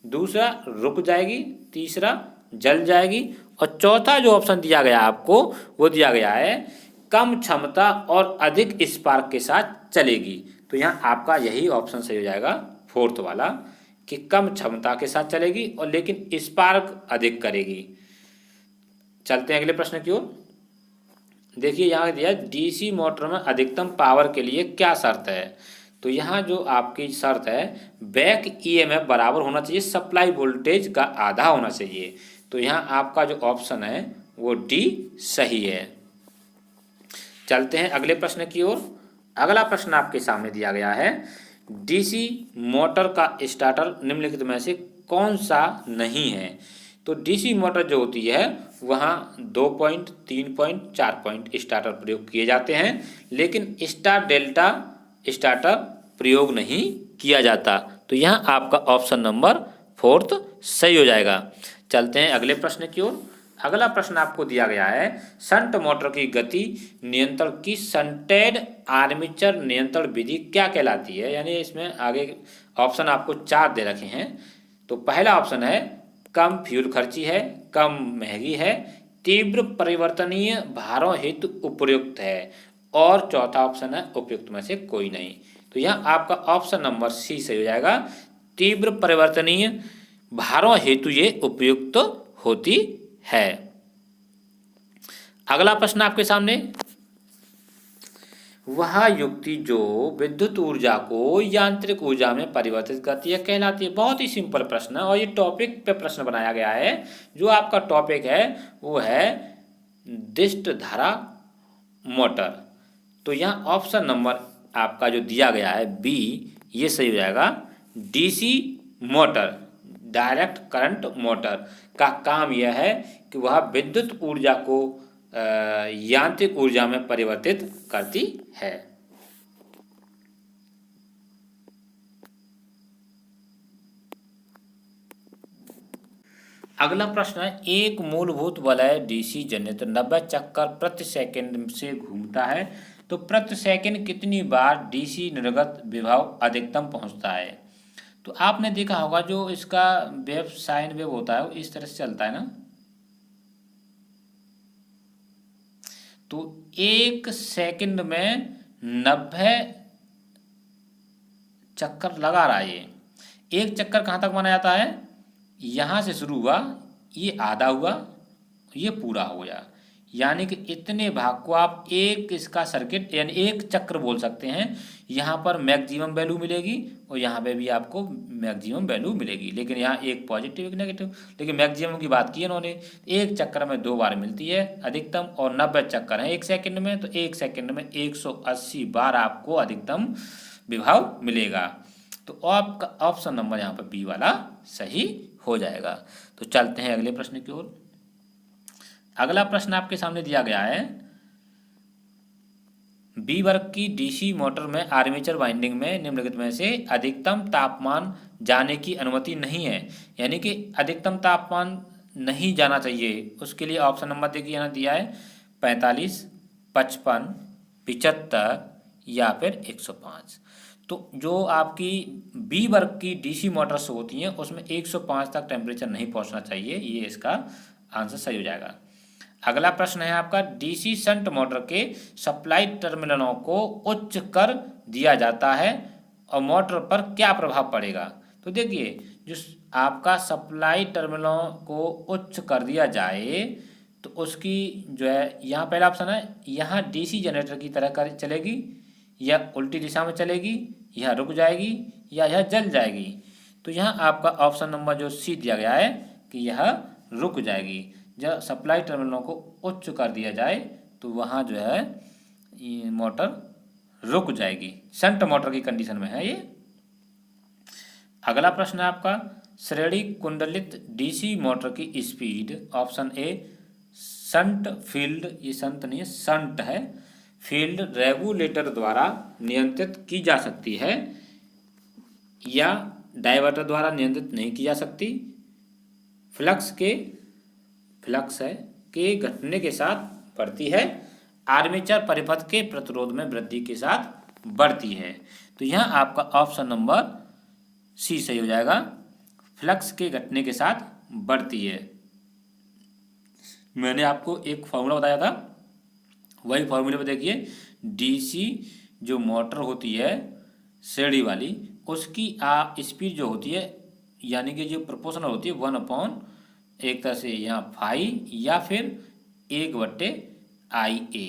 दूसरा रुक जाएगी, तीसरा जल जाएगी, और चौथा जो ऑप्शन दिया गया आपको वो दिया गया है कम क्षमता और अधिक स्पार्क के साथ चलेगी। तो यहाँ आपका यही ऑप्शन सही हो जाएगा, फोर्थ वाला, कि कम क्षमता के साथ चलेगी और लेकिन स्पार्क अधिक करेगी। चलते हैं अगले प्रश्न की ओर। देखिए यहाँ दिया डीसी मोटर में अधिकतम पावर के लिए क्या शर्त है। तो यहाँ जो आपकी शर्त है बैक ईएमएफ बराबर होना चाहिए सप्लाई वोल्टेज का आधा होना चाहिए। तो यहाँ आपका जो ऑप्शन है वो डी सही है। चलते हैं अगले प्रश्न की ओर। अगला प्रश्न आपके सामने दिया गया है डीसी मोटर का स्टार्टर निम्नलिखित में से कौन सा नहीं है। तो डीसी मोटर जो होती है वहाँ 2 पॉइंट, 3 पॉइंट, 4 पॉइंट स्टार्टर प्रयोग किए जाते हैं, लेकिन स्टार डेल्टा स्टार्टर प्रयोग नहीं किया जाता। तो यहाँ आपका ऑप्शन नंबर फोर्थ सही हो जाएगा। चलते हैं अगले प्रश्न की ओर। अगला प्रश्न आपको दिया गया है शंट मोटर की गति नियंत्रण की शंटेड आर्मेचर नियंत्रण विधि क्या कहलाती है। यानी इसमें आगे ऑप्शन आपको 4 दे रखे हैं। तो पहला ऑप्शन है कम फ्यूल खर्ची है, कम महंगी है, तीव्र परिवर्तनीय भारों हेतु उपयुक्त है, और चौथा ऑप्शन है उपयुक्त में से कोई नहीं। तो यहाँ आपका ऑप्शन नंबर सी सही हो जाएगा, तीव्र परिवर्तनीय भारों हेतु ये उपयुक्त होती है। अगला प्रश्न आपके सामने, वह युक्ति जो विद्युत ऊर्जा को यांत्रिक ऊर्जा में परिवर्तित करती है कहलाती है। बहुत ही सिंपल प्रश्न है और ये टॉपिक पे प्रश्न बनाया गया है। जो आपका टॉपिक है वो है दिष्ट धारा मोटर। तो यहाँ ऑप्शन नंबर आपका जो दिया गया है बी ये सही हो जाएगा। DC motor, direct current motor का काम यह है कि वह विद्युत ऊर्जा को यांत्रिक ऊर्जा में परिवर्तित करती है। अगला प्रश्न है एक मूलभूत वलय डीसी जनरेटर 90 चक्कर प्रति सेकंड से घूमता है, तो प्रति सेकंड कितनी बार डीसी निर्गत विभव अधिकतम पहुंचता है। तो आपने देखा होगा जो इसका वेव साइन वेव होता है वो इस तरह से चलता है ना। तो 1 सेकंड में 90 चक्कर लगा रहा है। ये 1 चक्कर कहाँ तक माना जाता है, यहाँ से शुरू हुआ, ये आधा हुआ, ये पूरा हो गया। यानी कि इतने भाग को आप एक इसका सर्किट यानी एक चक्र बोल सकते हैं। यहाँ पर मैक्सिमम वैल्यू मिलेगी और यहाँ पे भी आपको मैक्सिमम वैल्यू मिलेगी, लेकिन यहाँ एक पॉजिटिव एक नेगेटिव, लेकिन मैक्सिमम की बात की है उन्होंने। एक चक्कर में 2 बार मिलती है अधिकतम, और 90 चक्कर है 1 सेकंड में, तो 1 सेकंड में 180 बार आपको अधिकतम विभव मिलेगा। तो आपका ऑप्शन नंबर यहाँ पर बी वाला सही हो जाएगा। तो चलते हैं अगले प्रश्न की ओर। अगला प्रश्न आपके सामने दिया गया है बी वर्ग की डीसी मोटर में आर्मेचर वाइंडिंग में निम्नलिखित में से अधिकतम तापमान जाने की अनुमति नहीं है। यानी कि अधिकतम तापमान नहीं जाना चाहिए, उसके लिए ऑप्शन नंबर देखिए यहाँ दिया है 45, 55, 75 या फिर 105। तो जो आपकी बी वर्ग की डीसी मोटर्स होती हैं उसमें 105 तक टेम्परेचर नहीं पहुंचना चाहिए, ये इसका आंसर सही हो जाएगा। अगला प्रश्न है आपका डीसी शंट मोटर के सप्लाई टर्मिनलों को उच्च कर दिया जाता है और मोटर पर क्या प्रभाव पड़ेगा। तो देखिए जो आपका सप्लाई टर्मिनलों को उच्च कर दिया जाए तो उसकी जो है यहाँ पहला ऑप्शन है यहाँ डीसी जनरेटर की तरह कर चलेगी, या उल्टी दिशा में चलेगी, यह रुक जाएगी, या यह जल जाएगी। तो यहाँ आपका ऑप्शन नंबर जो सी दिया गया है कि यह रुक जाएगी। जब सप्लाई टर्मिनलों को उच्च कर दिया जाए तो वहाँ जो है ये मोटर रुक जाएगी। शंट मोटर की कंडीशन में है ये। अगला प्रश्न है आपका श्रेणी कुंडलित डीसी मोटर की speed, option A shunt field, ये शंट नहीं है शंट है, फील्ड रेगुलेटर द्वारा नियंत्रित की जा सकती है या डाइवर्टर द्वारा नियंत्रित नहीं की जा सकती। फ्लक्स है के घटने के साथ बढ़ती है आर्मेचर परिपथ के प्रतिरोध में वृद्धि के साथ बढ़ती है। तो यहाँ आपका ऑप्शन नंबर सी सही हो जाएगा, फ्लक्स के घटने के साथ बढ़ती है। मैंने आपको एक फॉर्मूला बताया था, वही फॉर्मूले पर देखिए, डीसी जो मोटर होती है श्रेणी वाली, उसकी स्पीड जो होती है यानी कि जो प्रोपोर्शनल होती है 1/, एक तरह से यहाँ फाई या फिर 1/IA,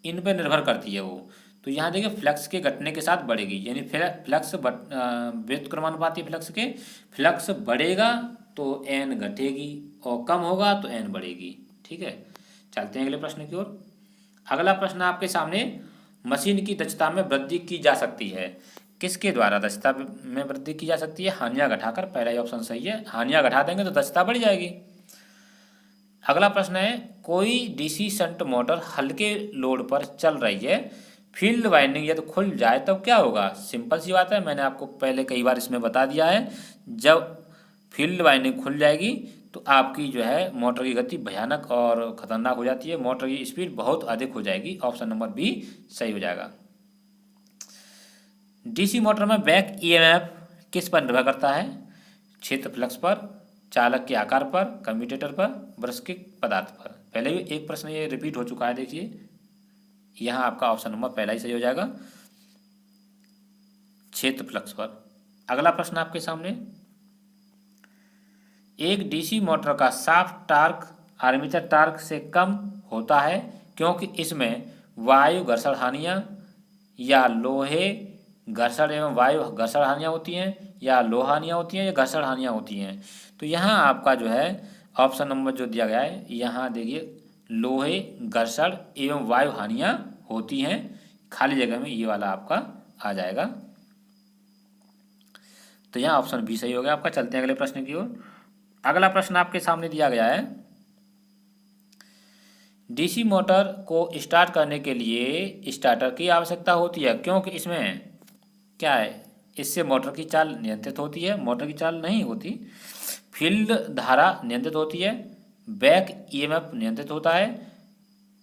इन पर निर्भर करती है वो। तो यहाँ देखिए फ्लक्स के घटने के साथ बढ़ेगी, यानी फ्लक्स व्युत्क्रमानुपाती फ्लक्स के, फ्लक्स बढ़ेगा तो एन घटेगी और कम होगा तो एन बढ़ेगी। ठीक है, चलते हैं अगले प्रश्न की ओर। अगला प्रश्न आपके सामने, मशीन की दक्षता में वृद्धि की जा सकती है। किसके द्वारा दक्षता में वृद्धि की जा सकती है? हानियां घटाकर। पहला ही ऑप्शन सही है, हानियां घटा देंगे तो दक्षता बढ़ जाएगी। अगला प्रश्न है, कोई डीसी शंट मोटर हल्के लोड पर चल रही है, फील्ड वाइंडिंग यदि खुल जाए तब क्या होगा? सिंपल सी बात है, मैंने आपको पहले कई बार इसमें बता दिया है। जब फील्ड वाइंडिंग खुल जाएगी तो आपकी जो है मोटर की गति भयानक और खतरनाक हो जाती है, मोटर की स्पीड बहुत अधिक हो जाएगी। ऑप्शन नंबर बी सही हो जाएगा। डीसी मोटर में बैक ईएमएफ किस पर निर्भर करता है? क्षेत्र फ्लक्स पर, चालक के आकार पर, कम्यूटेटर पर, ब्रश के पदार्थ पर। पहले भी एक प्रश्न ये रिपीट हो चुका है, देखिए यहाँ आपका ऑप्शन नंबर पहला ही सही हो जाएगा, क्षेत्र फ्लक्स पर। अगला प्रश्न आपके सामने, एक डीसी मोटर का शाफ्ट टार्क आर्मेचर टार्क से कम होता है क्योंकि इसमें वायु घर्षण हानियाँ या लोहे घर्षण एवं वायु घर्षण हानियाँ होती हैं, या लोहा हानियाँ होती हैं, या घर्षण हानियाँ होती हैं। तो यहाँ आपका जो है ऑप्शन नंबर जो दिया गया है, यहाँ देखिए लोहे घर्षण एवं वायु हानियाँ होती हैं, खाली जगह में ये वाला आपका आ जाएगा। तो यहाँ ऑप्शन बी सही हो गया आपका। चलते हैं अगले प्रश्न की ओर। अगला प्रश्न आपके सामने दिया गया है, डीसी मोटर को स्टार्ट करने के लिए स्टार्टर की आवश्यकता होती है क्योंकि इसमें क्या है, इससे मोटर की चाल नियंत्रित होती है, मोटर की चाल नहीं होती। फील्ड धारा नियंत्रित होती है, बैक ईएमएफ नियंत्रित होता है,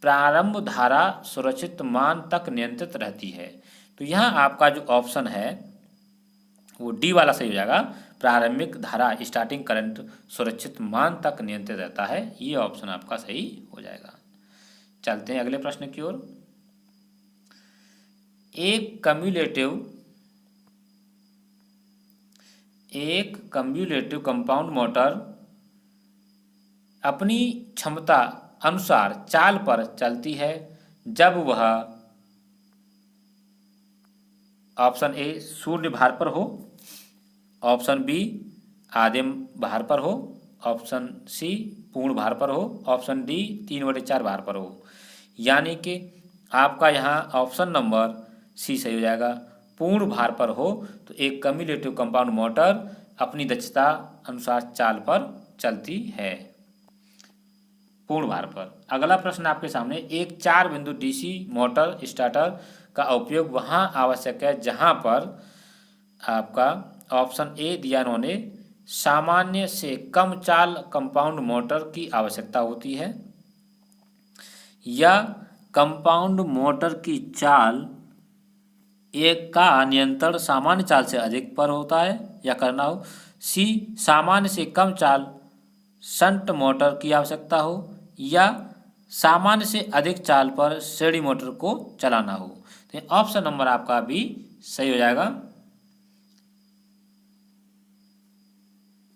प्रारंभ धारा सुरक्षित मान तक नियंत्रित रहती है। तो यहाँ आपका जो ऑप्शन है वो डी वाला सही हो जाएगा, प्रारंभिक धारा स्टार्टिंग करंट सुरक्षित मान तक नियंत्रित रहता है, ये ऑप्शन आपका सही हो जाएगा। चलते हैं अगले प्रश्न की ओर। एक कम्युलेटिव कंपाउंड मोटर अपनी क्षमता अनुसार चाल पर चलती है जब वह ऑप्शन ए शून्य भार पर हो, ऑप्शन बी आदिम भार पर हो, ऑप्शन सी पूर्ण भार पर हो, ऑप्शन डी 3/4 भार पर हो। यानी कि आपका यहाँ ऑप्शन नंबर सी सही हो जाएगा, पूर्ण भार पर हो तो एक कम्युलेटिव कंपाउंड मोटर अपनी दक्षता अनुसार चाल पर चलती है, पूर्ण भार पर। अगला प्रश्न आपके सामने, एक 4 बिंदु डीसी मोटर स्टार्टर का उपयोग वहाँ आवश्यक है जहाँ पर आपका ऑप्शन ए दिया इन्होंने, सामान्य से कम चाल कंपाउंड मोटर की आवश्यकता होती है, या कंपाउंड मोटर की चाल एक का नियंत्रण सामान्य चाल से अधिक पर होता है या करना हो, सी सामान्य से कम चाल शंट मोटर की आवश्यकता हो, या सामान्य से अधिक चाल पर श्रेणी मोटर को चलाना हो। तो ऑप्शन नंबर आपका भी सही हो जाएगा,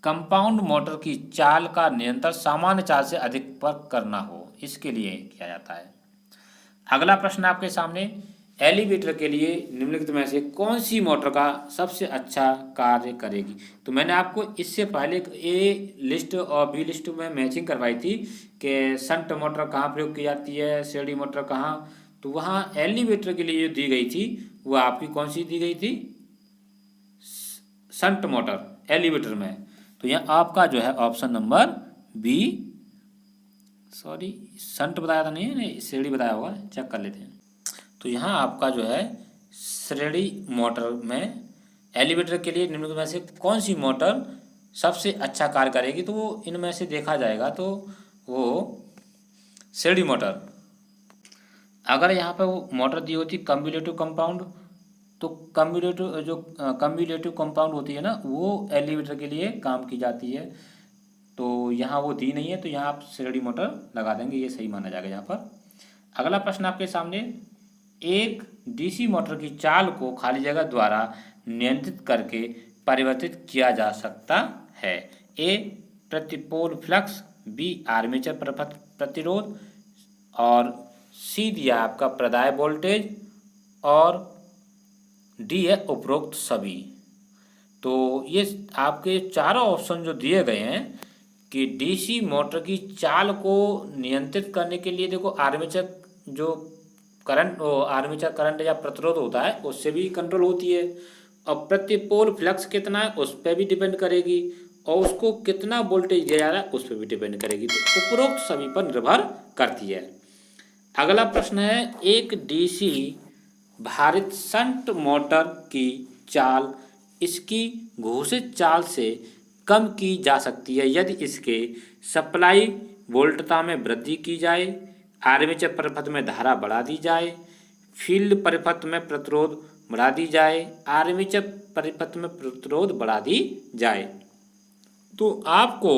कंपाउंड मोटर की चाल का नियंत्रण सामान्य चाल से अधिक पर करना हो, इसके लिए किया जाता है। अगला प्रश्न आपके सामने, एलिवेटर के लिए निम्नलिखित में से कौन सी मोटर का सबसे अच्छा कार्य करेगी? तो मैंने आपको इससे पहले ए लिस्ट और बी लिस्ट में मैचिंग करवाई थी कि शंट मोटर कहाँ प्रयोग की जाती है, श्रेणी मोटर कहाँ। तो वहाँ एलिवेटर के लिए जो दी गई थी वो आपकी कौन सी दी गई थी? शंट मोटर एलिवेटर में। तो यहाँ आपका जो है option number B, sorry shunt बताया था, नहीं श्रेणी बताया होगा, चेक कर लेते हैं। तो यहाँ आपका जो है श्रेणी मोटर में एलिवेटर के लिए निम्नलिखित में से कौन सी मोटर सबसे अच्छा कार्य करेगी? तो वो इनमें से देखा जाएगा तो वो श्रेणी मोटर। अगर यहाँ पे वो मोटर दी होती कम्युलेटिव कंपाउंड, तो कम्युलेटिव कंपाउंड होती है ना, वो एलिवेटर के लिए काम की जाती है। तो यहाँ वो दी नहीं है, तो यहाँ आप श्रेणी मोटर लगा देंगे, ये सही माना जाएगा यहाँ पर। अगला प्रश्न आपके सामने, एक डीसी मोटर की चाल को खाली जगह द्वारा नियंत्रित करके परिवर्तित किया जा सकता है। ए प्रतिपोल फ्लक्स, बी आर्मेचर प्रतिरोध, और सी दिया आपका प्रदाय वोल्टेज, और डी है उपरोक्त सभी। तो ये आपके चारों ऑप्शन जो दिए गए हैं कि डीसी मोटर की चाल को नियंत्रित करने के लिए देखो आर्मेचर जो आर्मेचर करंट या प्रतिरोध होता है उससे भी कंट्रोल होती है, और प्रति पोल फ्लक्स कितना है उस पर भी डिपेंड करेगी, और उसको कितना वोल्टेज दिया जा रहा है उस पर भी डिपेंड करेगी। तो उपरोक्त सभी पर निर्भर करती है। अगला प्रश्न है, एक डीसी भारित शंट मोटर की चाल इसकी घोषित चाल से कम की जा सकती है यदि इसके सप्लाई वोल्टता में वृद्धि की जाए, आर्मेचर परिपथ में धारा बढ़ा दी जाए, फील्ड परिपथ में प्रतिरोध बढ़ा दी जाए, आर्मेचर परिपथ में प्रतिरोध बढ़ा दी जाए। तो आपको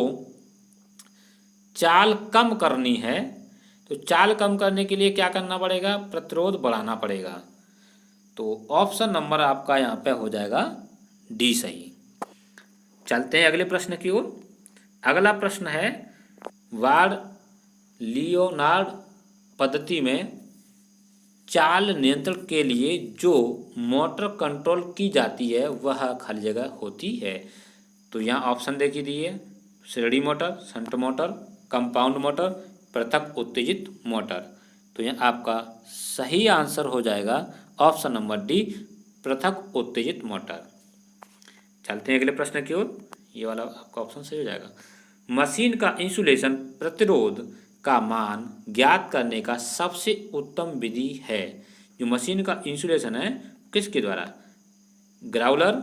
चाल कम करनी है, तो चाल कम करने के लिए क्या करना पड़ेगा, प्रतिरोध बढ़ाना पड़ेगा। तो ऑप्शन नंबर आपका यहाँ पे हो जाएगा डी सही। चलते हैं अगले प्रश्न की ओर। अगला प्रश्न है, वार्ड लियोनार्ड पद्धति में चाल नियंत्रण के लिए जो मोटर कंट्रोल की जाती है वह खाली जगह होती है। तो यहाँ ऑप्शन देखिए दिए, श्रेणी motor, shunt motor, compound motor, पृथक उत्तेजित मोटर। तो यहाँ आपका सही आंसर हो जाएगा ऑप्शन नंबर डी, पृथक उत्तेजित मोटर। चलते हैं अगले प्रश्न की ओर, ये वाला आपका ऑप्शन सही हो जाएगा। मशीन का इंसुलेशन प्रतिरोध का मान ज्ञात करने का सबसे उत्तम विधि है। जो मशीन का इंसुलेशन है किसके द्वारा, ग्राउलर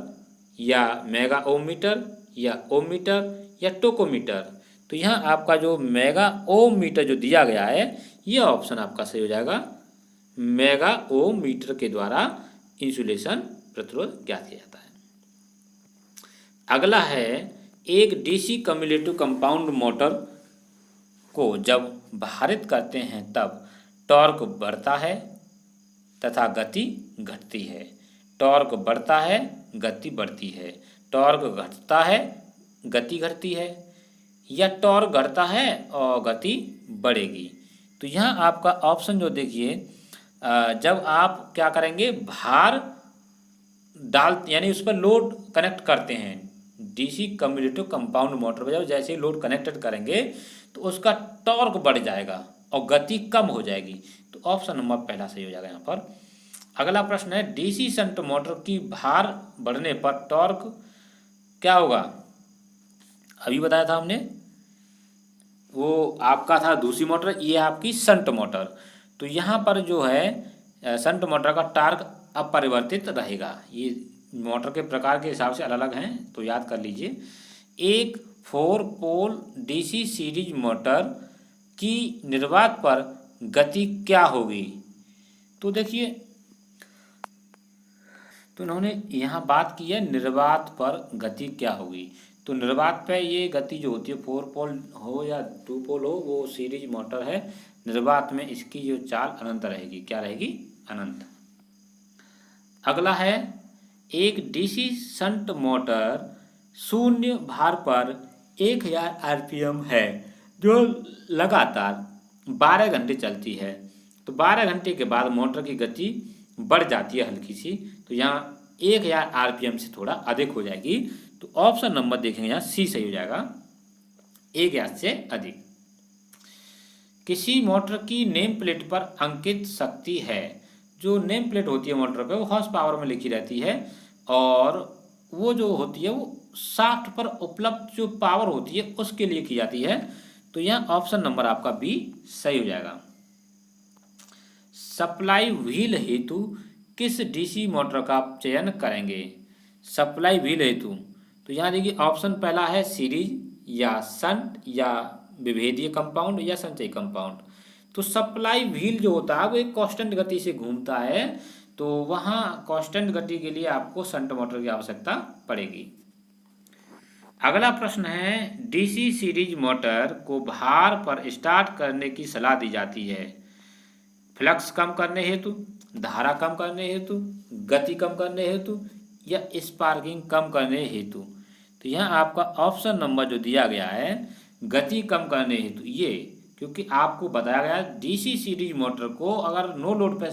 या मेगा ओम मीटर या ओम मीटर या टोकोमीटर। तो यहाँ आपका जो मेगा ओम मीटर जो दिया गया है ये ऑप्शन आपका सही हो जाएगा, मेगा ओम मीटर के द्वारा इंसुलेशन प्रतिरोध ज्ञात किया जाता है। अगला है, एक डीसी कम्युलेटिव कंपाउंड मोटर को जब भारित करते हैं तब टॉर्क बढ़ता है तथा गति घटती है। टॉर्क बढ़ता है, गति बढ़ती है। टॉर्क घटता है, गति घटती है, या टॉर्क घटता है और गति बढ़ेगी। तो यहाँ आपका ऑप्शन जो देखिए, जब आप क्या करेंगे, भार डाल यानी उस पर लोड कनेक्ट करते हैं, डीसी कम्युलेटिव कंपाउंड मोटर पर जब जैसे ही लोड कनेक्टेड करेंगे तो उसका टॉर्क बढ़ जाएगा और गति कम हो जाएगी। तो ऑप्शन नंबर पहला सही हो जाएगा यहाँ पर। अगला प्रश्न है, डीसी शंट मोटर की भार बढ़ने पर टॉर्क क्या होगा, अभी बताया था हमने, वो आपका था दूसरी मोटर, ये आपकी शंट मोटर। तो यहाँ पर जो है शंट मोटर का टॉर्क अपरिवर्तित रहेगा। ये मोटर के प्रकार के हिसाब से अलग अलग हैं, तो याद कर लीजिए। एक 4 पोल डीसी सीरीज मोटर की निर्वात पर गति क्या होगी। तो देखिए, तो इन्होंने यहाँ बात की है निर्वात पर गति क्या होगी। तो निर्वात पे ये गति जो होती है, 4 पोल हो या 2 पोल हो, वो सीरीज मोटर है। निर्वात में इसकी जो चाल अनंत रहेगी, क्या रहेगी, अनंत। अगला है, एक डीसी शंट मोटर शून्य भार पर 1000 आरपीएम है जो लगातार 12 घंटे चलती है। तो 12 घंटे के बाद मोटर की गति बढ़ जाती है हल्की सी, तो यहाँ 1000 आरपीएम से थोड़ा अधिक हो जाएगी। तो ऑप्शन नंबर देखेंगे यहाँ सी सही हो जाएगा, 1000 से अधिक। किसी मोटर की नेम प्लेट पर अंकित शक्ति है, जो नेम प्लेट होती है मोटर पे वो हॉर्स पावर में लिखी रहती है, और वो जो होती है वो शाफ्ट पर उपलब्ध जो पावर होती है उसके लिए की जाती है। तो यहाँ ऑप्शन नंबर आपका बी सही हो जाएगा। सप्लाई व्हील हेतु किस डीसी मोटर का आप चयन करेंगे, सप्लाई व्हील हेतु। तो यहाँ देखिए ऑप्शन पहला है सीरीज या शंट या विभेदीय कंपाउंड या संचयी कंपाउंड। तो सप्लाई व्हील जो होता है वो एक कांस्टेंट गति से घूमता है, तो वहाँ कांस्टेंट गति के लिए आपको शंट मोटर की आवश्यकता पड़ेगी। अगला प्रश्न है, डीसी सीरीज मोटर को भार पर स्टार्ट करने की सलाह दी जाती है फ्लक्स कम करने हेतु, धारा कम करने हेतु, गति कम करने हेतु या स्पार्किंग कम करने हेतु। तो यहाँ आपका ऑप्शन नंबर जो दिया गया है गति कम करने हेतु, ये क्योंकि आपको बताया गया डीसी सीरीज मोटर को अगर नो लोड पर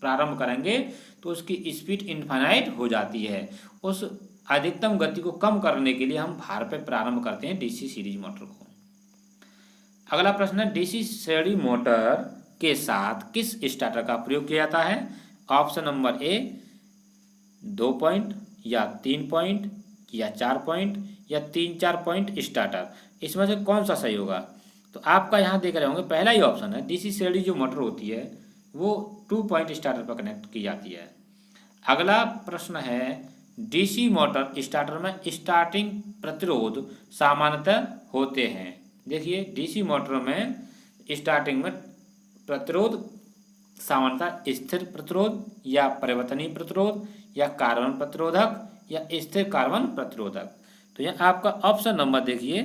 प्रारंभ करेंगे तो उसकी स्पीड इनफाइनाइट हो जाती है। उस अधिकतम गति को कम करने के लिए हम भार पे प्रारंभ करते हैं डीसी सीरीज मोटर को। अगला प्रश्न है, डीसी श्रेणी मोटर के साथ किस स्टार्टर का प्रयोग किया जाता है? ऑप्शन नंबर ए 2 पॉइंट या 3 पॉइंट या 4 पॉइंट या 3-4 पॉइंट स्टार्टर, इसमें से कौन सा सही होगा? तो आपका यहाँ देख रहे होंगे पहला ही ऑप्शन है, डीसी श्रेणी जो मोटर होती है वो 2 पॉइंट स्टार्टर पर कनेक्ट की जाती है। अगला प्रश्न है, डीसी मोटर स्टार्टर में स्टार्टिंग प्रतिरोध सामान्यतः होते हैं। देखिए डीसी मोटर में स्टार्टिंग में प्रतिरोध सामान्यतः स्थिर प्रतिरोध या परिवर्तनीय प्रतिरोध या कार्बन प्रतिरोधक या स्थिर कार्बन प्रतिरोधक। तो यह आपका ऑप्शन नंबर देखिए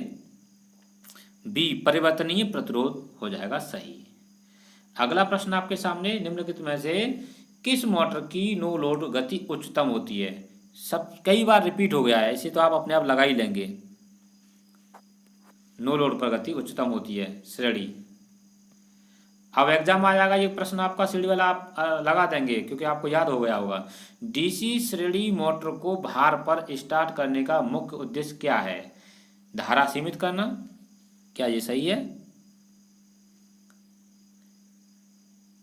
बी परिवर्तनीय प्रतिरोध हो जाएगा सही। अगला प्रश्न आपके सामने, निम्नलिखित में से किस मोटर की नो लोड गति उच्चतम होती है? सब कई बार रिपीट हो गया है, इसे तो आप अपने आप लगा ही लेंगे। नो लोड पर गति उच्चतम होती है श्रेणी। अब एग्जाम आ जाएगा ये प्रश्न आपका श्रेणी वाला, आप लगा देंगे क्योंकि आपको याद हो गया होगा। डीसी श्रेणी मोटर को भार पर स्टार्ट करने का मुख्य उद्देश्य क्या है? धारा सीमित करना, क्या ये सही है?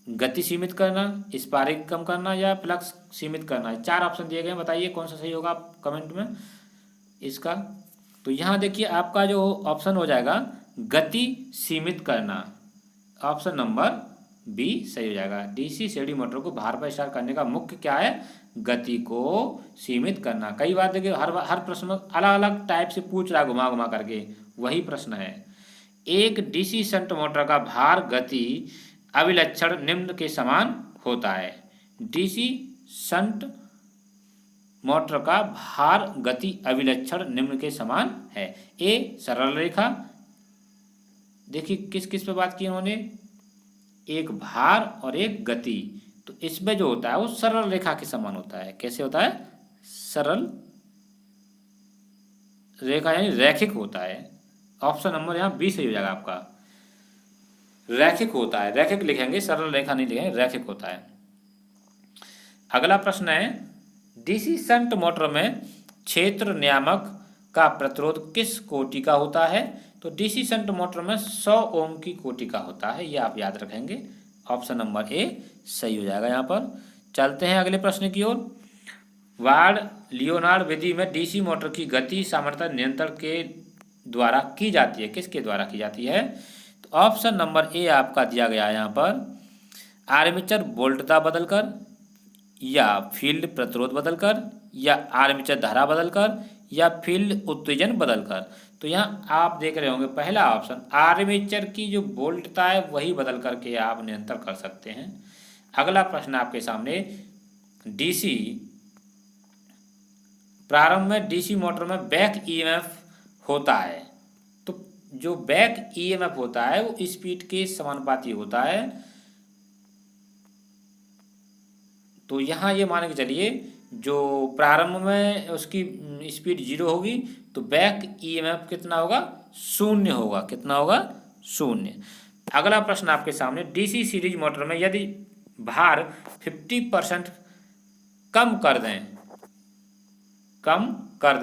गति सीमित करना, स्पार्किंग कम करना या फ्लक्स सीमित करना? 4 ऑप्शन दिए गए, बताइए कौन सा सही होगा आप कमेंट में इसका। तो यहाँ देखिए आपका जो ऑप्शन हो जाएगा गति सीमित करना, ऑप्शन नंबर बी सही हो जाएगा। डीसी श्रेणी मोटर को भार पर स्टार्ट करने का मुख्य क्या है? गति को सीमित करना। कई बार देखिए हर प्रश्न में अलग अलग टाइप से पूछ रहा है घुमा घुमा करके, वही प्रश्न है। एक डीसी शंट मोटर का भार गति अभिलक्षण निम्न के समान होता है। डीसी शंट मोटर का भार गति अभिलक्षण निम्न के समान है। ए सरल रेखा, देखिए किस किस पे बात की उन्होंने, एक भार और एक गति, तो इसमें जो होता है वो सरल रेखा के समान होता है। कैसे होता है? सरल रेखा यानी रैखिक होता है। ऑप्शन नंबर यहाँ 20 सही हो जाएगा आपका, रैखिक होता है। रैखिक लिखेंगे, सरल रेखा नहीं लिखेंगे, रैखिक होता है। अगला प्रश्न है, डीसी शंट मोटर में क्षेत्र नियामक का प्रतिरोध किस कोटि का होता है? तो डीसी शंट मोटर में 100 ओम की कोटि का होता है, ये आप याद रखेंगे। ऑप्शन नंबर ए सही हो जाएगा यहाँ पर। चलते हैं अगले प्रश्न की ओर। वार्ड लियोनार्ड विधि में डीसी मोटर की गति सामर्थ्य नियंत्रण के द्वारा की जाती है, किसके द्वारा की जाती है? तो ऑप्शन नंबर ए आपका दिया गया है यहाँ पर, आर्मेचर वोल्टता बदलकर या फील्ड प्रतिरोध बदलकर या आर्मेचर धारा बदलकर या फील्ड उत्तेजन बदलकर। तो यहाँ आप देख रहे होंगे पहला ऑप्शन, आर्मेचर की जो वोल्टता है वही बदल करके आप नियंत्रण कर सकते हैं। अगला प्रश्न आपके सामने, डीसी प्रारंभ में डीसी मोटर में बैक ईएमएफ होता है, तो जो बैक ईएमएफ होता है वो स्पीड के समानुपाती होता है। तो यहाँ ये मान के चलिए जो प्रारंभ में उसकी स्पीड 0 होगी तो बैक ईएमएफ कितना होगा? 0 होगा। कितना होगा? 0। अगला प्रश्न आपके सामने, डीसी सीरीज मोटर में यदि भार 50% कम कर दें,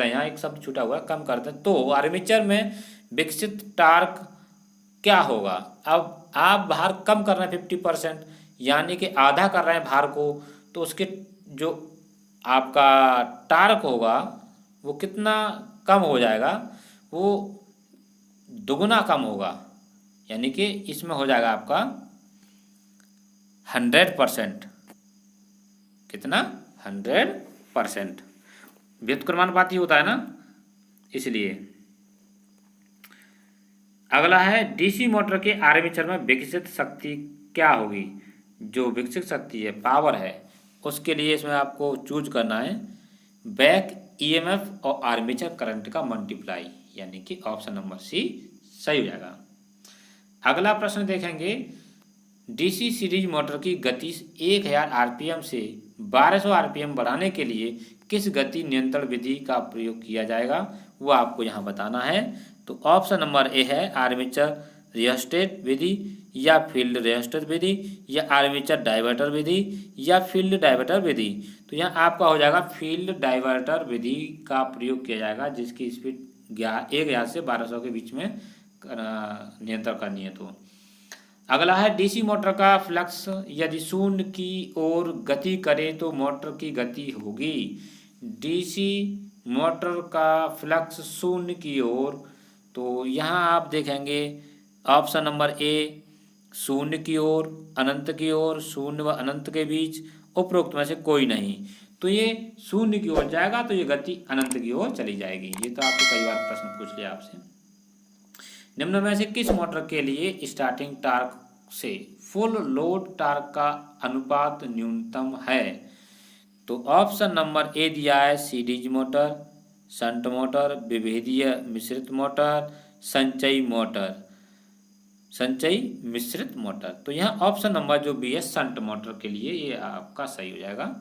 यहाँ एक शब्द छूटा हुआ है, कम कर दें, तो आर्मेचर में विकसित टार्क क्या होगा? अब आप भार कम कर रहे हैं 50%, यानी कि आधा कर रहे हैं भार को, तो उसके जो आपका टार्क होगा वो कितना कम हो जाएगा? वो दुगुना कम होगा, यानी कि इसमें हो जाएगा आपका 100%। कितना? 100%। व्युत्क्रमानुपाती होता है ना, इसलिए। अगला है डीसी मोटर के आर्मेचर में विकसित शक्ति क्या होगी। जो विकसित शक्ति है, पावर है, उसके लिए इसमें आपको चूज करना है बैक ईएमएफ और आर्मेचर करंट का मल्टीप्लाई, यानी कि ऑप्शन नंबर सी सही हो जाएगा। अगला प्रश्न देखेंगे, डीसी सीरीज मोटर की गति 1000 आरपीएम से 1200 आरपीएम बढ़ाने के लिए किस गति नियंत्रण विधि का प्रयोग किया जाएगा, वो आपको यहाँ बताना है। तो ऑप्शन नंबर ए है आर्मेचर रियोस्टेट विधि, या फील्ड रियोस्टेट विधि, या आर्मेचर डाइवर्टर विधि, या फील्ड डाइवर्टर विधि। तो यहाँ आपका हो जाएगा फील्ड डाइवर्टर विधि का प्रयोग किया जाएगा, जिसकी स्पीड 1000 से 1200 के बीच में नियंत्रण करनी है। तो अगला है डीसी मोटर का फ्लक्स यदि शून्य की ओर गति करे तो मोटर की गति होगी। डीसी मोटर का फ्लक्स शून्य की ओर, तो यहाँ आप देखेंगे ऑप्शन नंबर ए शून्य की ओर, अनंत की ओर, शून्य व अनंत के बीच, उपरोक्त में से कोई नहीं। तो ये शून्य की ओर जाएगा तो ये गति अनंत की ओर चली जाएगी। ये तो आपको कई बार प्रश्न पूछ लिया आपसे। निम्न में से किस मोटर के लिए स्टार्टिंग टार्क से फुल लोड टार्क का अनुपात न्यूनतम है। तो ऑप्शन नंबर ए दिया है सीरीज मोटर, शंट मोटर, विभेदीय मिश्रित मोटर, संचयी मोटर, संचयी मिश्रित मोटर। तो यहाँ ऑप्शन नंबर जो बी है शंट मोटर के लिए ये आपका सही हो जाएगा।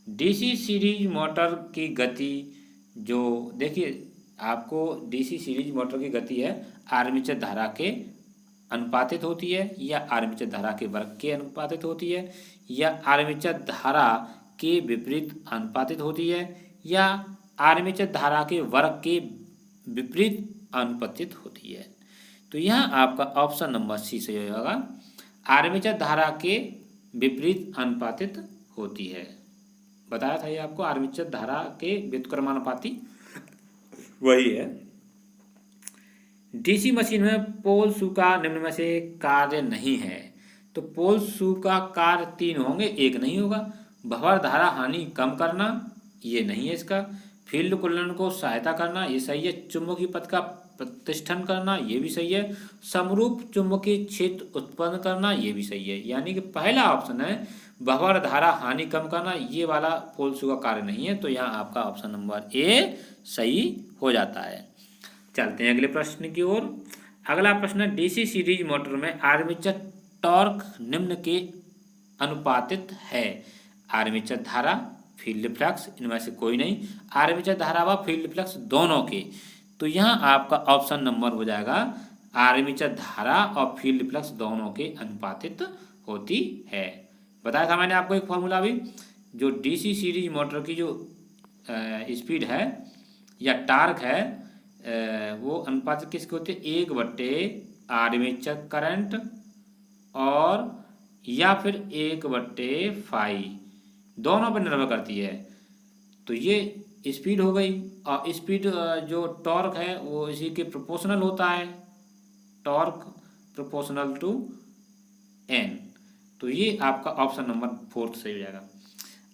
डीसी सीरीज मोटर की गति, जो देखिए आपको डीसी सीरीज मोटर की गति है आर्मेचर धारा के अनुपातित होती है, या आर्मेचर धारा के वर्ग के अनुपातित होती है, या आर्मेचर धारा के विपरीत अनुपातित होती है, या आर्मेचर धारा के वर्ग के विपरीत अनुपातित होती है। तो यहाँ आपका ऑप्शन नंबर सी सही होगा, आर्मेचर धारा के विपरीत अनुपातित होती है। बताया था ये आपको, आर्मेचर धारा के व्युत्क्रमानुपाती वही है। डीसी मशीन में पोल शू का निम्न में से कार्य नहीं है। तो पोल शू का कार्य 3 होंगे, एक नहीं होगा। भंवर धारा हानि कम करना, ये नहीं है इसका। फील्ड कुंडलन को सहायता करना, ये सही है। चुंबकीय पथ का प्रतिष्ठन करना, ये भी सही है। समरूप चुंबकीय क्षेत्र उत्पन्न करना, ये भी सही है। यानी कि पहला ऑप्शन है भंवर धारा हानि कम करना, ये वाला पोल शू का कार्य नहीं है। तो यहाँ आपका ऑप्शन नंबर ए सही हो जाता है। चलते हैं अगले प्रश्न की ओर। अगला प्रश्न है डीसी सीरीज मोटर में आर्मेचर टॉर्क निम्न के अनुपातित है। आर्मेचर धारा, फील्ड फ्लक्स, इनमें से कोई नहीं। आर्मेचर धारा व फील्ड फ्लक्स दोनों के। तो यहाँ आपका ऑप्शन नंबर हो जाएगा आर्मेचर धारा और फील्ड फ्लक्स दोनों के अनुपातित होती है। बताया था मैंने आपको एक फॉर्मूला भी, जो डीसी सीरीज मोटर की जो स्पीड है या टार्क है, वो अनुपात किसके होते हैं, 1/आर्मेचर करंट और या फिर 1/φ, दोनों पर निर्भर करती है। तो ये स्पीड हो गई, और स्पीड जो टॉर्क है वो इसी के प्रोपोर्शनल होता है, टॉर्क प्रोपोर्शनल टू एन। तो ये आपका ऑप्शन नंबर 4 सही हो जाएगा।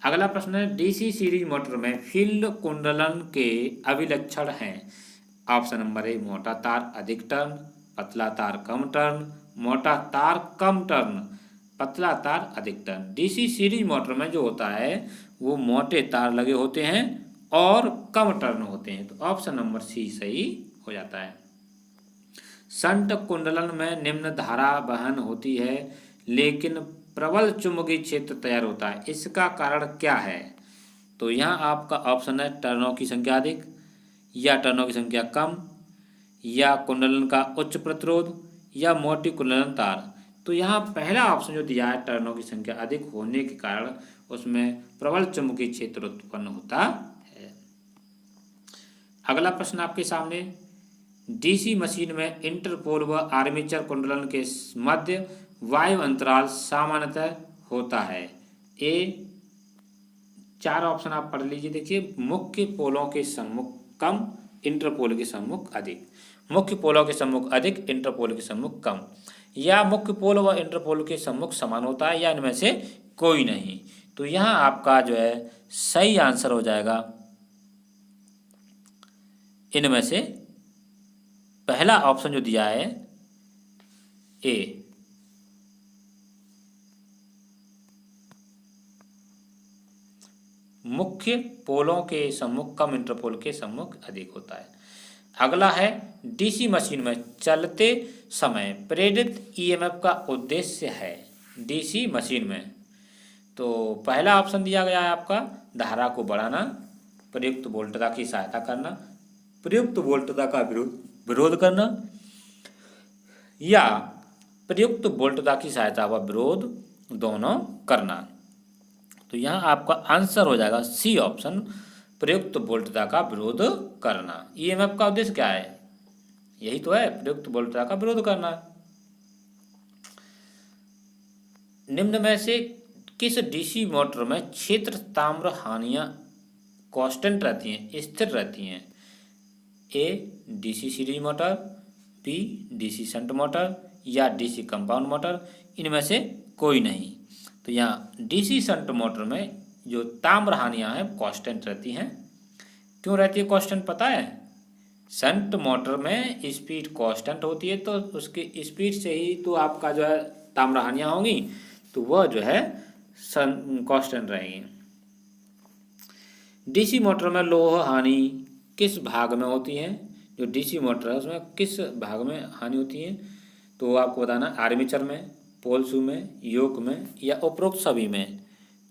अगला प्रश्न है डीसी सीरीज मोटर में फील्ड कुंडलन के अभिलक्षण हैं। ऑप्शन नंबर ए मोटा तार अधिक टर्न, पतला तार कम टर्न, मोटा तार कम टर्न, पतला तार अधिक टर्न। डीसी सीरीज मोटर में जो होता है वो मोटे तार लगे होते हैं और कम टर्न होते हैं। तो ऑप्शन नंबर सी सही हो जाता है। शंट कुंडलन में निम्न धारा वहन होती है लेकिन प्रबल चुंबकीय क्षेत्र तैयार होता है, इसका कारण क्या है। तो यहाँ आपका ऑप्शन है टर्नों की संख्या अधिक, या टर्नों की संख्या कम, या कुंडलन का उच्च प्रतिरोध, या मोटी कुंडलन तार। तो यहाँ पहला ऑप्शन जो दिया है टर्नों की संख्या अधिक होने के कारण उसमें प्रबल चुंबकीय क्षेत्र उत्पन्न होता है। अगला प्रश्न आपके सामने, डीसी मशीन में इंटरपोल व आर्मेचर कुंडलन के मध्य वायु अंतराल सामान्यतः होता है। ए 4 ऑप्शन आप पढ़ लीजिए। देखिए, मुख्य पोलों के सम्मुख कम, इंटरपोल के सम्मुख अधिक, मुख्य पोलों के सम्मुख अधिक, इंटरपोल के सम्मुख कम, या मुख्य पोल व इंटरपोल के सम्मुख समान होता है, या इनमें से कोई नहीं। तो यहाँ आपका जो है सही आंसर हो जाएगा इनमें से पहला ऑप्शन जो दिया है ए। मुख्य पोलों के सम्मुख कम इंटरपोल के सम्मुख अधिक होता है। अगला है डीसी मशीन में चलते समय प्रेरित ईएमएफ का उद्देश्य है। डीसी मशीन में तो पहला ऑप्शन दिया गया है आपका धारा को बढ़ाना, प्रयुक्त वोल्टता की सहायता करना, प्रयुक्त वोल्टता का विरोध करना या प्रयुक्त वोल्टता की सहायता व विरोध दोनों करना। तो यहाँ आपका आंसर हो जाएगा सी ऑप्शन, प्रयुक्त वोल्टता का विरोध करना। ईएमएफ का उद्देश्य क्या है? यही तो है, प्रयुक्त वोल्टता का विरोध करना। निम्न में से किस डीसी मोटर में क्षेत्र ताम्र हानियां कांस्टेंट रहती हैं, स्थिर रहती हैं? A DC series motor, B DC shunt motor या डीसी कंपाउंड मोटर। इनमें से कोई नहीं। तो यहाँ डीसी शंट मोटर में जो ताम्र हानियां हैं कांस्टेंट रहती हैं। क्यों रहती है कांस्टेंट पता है? शंट मोटर में स्पीड कांस्टेंट होती है, तो उसकी स्पीड से ही तो आपका जो है ताम्र हानियां होंगी, तो वह जो है कांस्टेंट रहेंगी। डीसी मोटर में लोह हानि किस भाग में होती है? जो डीसी मोटर है उसमें किस भाग में हानि होती है? तो आपको बताना आर्मेचर में, पोल शू में, योक में या उपरोक्त सभी में।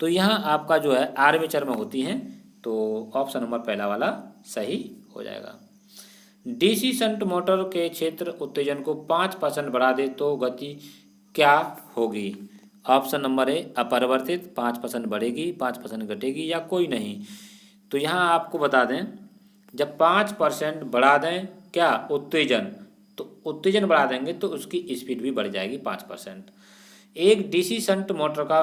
तो यहाँ आपका जो है आर्मेचर में होती हैं, तो ऑप्शन नंबर पहला वाला सही हो जाएगा। डीसी शंट मोटर के क्षेत्र उत्तेजन को 5% बढ़ा दे तो गति क्या होगी? ऑप्शन नंबर ए अपरिवर्तित, 5% बढ़ेगी, 5% घटेगी या कोई नहीं। तो यहाँ आपको बता दें जब 5% बढ़ा दें क्या उत्तेजन, तो उत्तेजन बढ़ा देंगे तो उसकी स्पीड भी बढ़ जाएगी 5%। एक डीसी शंट मोटर का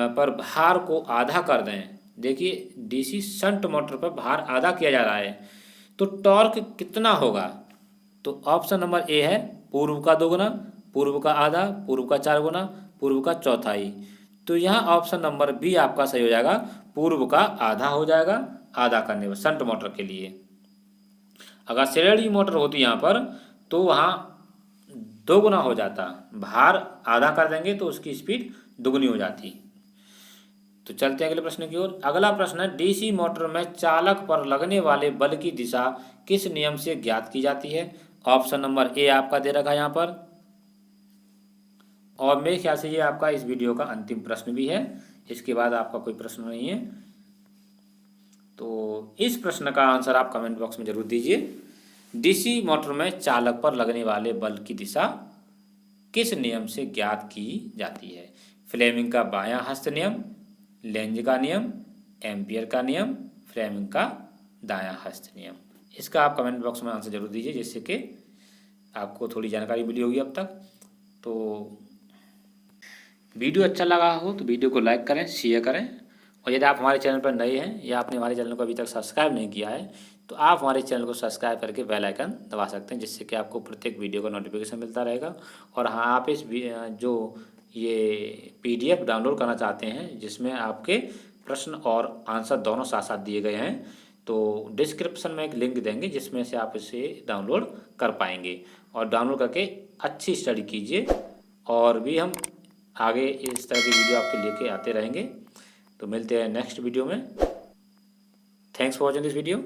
पर भार को आधा कर दें। देखिए डीसी शंट मोटर पर भार आधा किया जा रहा है, तो टॉर्क कितना होगा? तो ऑप्शन नंबर ए है पूर्व का 2 गुना, पूर्व का आधा, पूर्व का 4 गुना, पूर्व का चौथाई। तो यहाँ ऑप्शन नंबर बी आपका सही हो जाएगा, पूर्व का आधा हो जाएगा आधा करने पर शंट मोटर के लिए। अगर श्रेणी मोटर होती यहाँ पर तो वहाँ 2 गुना हो जाता, भार आधा कर देंगे तो उसकी स्पीड दुगनी हो जाती। तो चलते हैं अगले प्रश्न की ओर। अगला प्रश्न है डीसी मोटर में चालक पर लगने वाले बल की दिशा किस नियम से ज्ञात की जाती है? ऑप्शन नंबर ए आपका दे रखा है यहाँ पर, और मेरे ख्याल से ये आपका इस वीडियो का अंतिम प्रश्न भी है। इसके बाद आपका कोई प्रश्न नहीं है, तो इस प्रश्न का आंसर आप कमेंट बॉक्स में जरूर दीजिए। डीसी मोटर में चालक पर लगने वाले बल की दिशा किस नियम से ज्ञात की जाती है? फ्लेमिंग का बायां हस्त नियम, लेंज का नियम, एम्पियर का नियम, फ्लेमिंग का दायां हस्त नियम। इसका आप कमेंट बॉक्स में आंसर जरूर दीजिए, जिससे कि आपको थोड़ी जानकारी मिली होगी अब तक। तो वीडियो अच्छा लगा हो तो वीडियो को लाइक करें, शेयर करें, और यदि आप हमारे चैनल पर नए हैं या आपने हमारे चैनल को अभी तक सब्सक्राइब नहीं किया है तो आप हमारे चैनल को सब्सक्राइब करके बेल आइकन दबा सकते हैं, जिससे कि आपको प्रत्येक वीडियो का नोटिफिकेशन मिलता रहेगा। और हाँ, आप इस जो ये PDF डाउनलोड करना चाहते हैं जिसमें आपके प्रश्न और आंसर दोनों साथ साथ दिए गए हैं, तो डिस्क्रिप्शन में एक लिंक देंगे जिसमें से आप इसे डाउनलोड कर पाएंगे। और डाउनलोड करके अच्छी स्टडी कीजिए, और भी हम आगे इस तरह की वीडियो आपके लेके आते रहेंगे। तो मिलते हैं नेक्स्ट वीडियो में। Thanks for watching this video.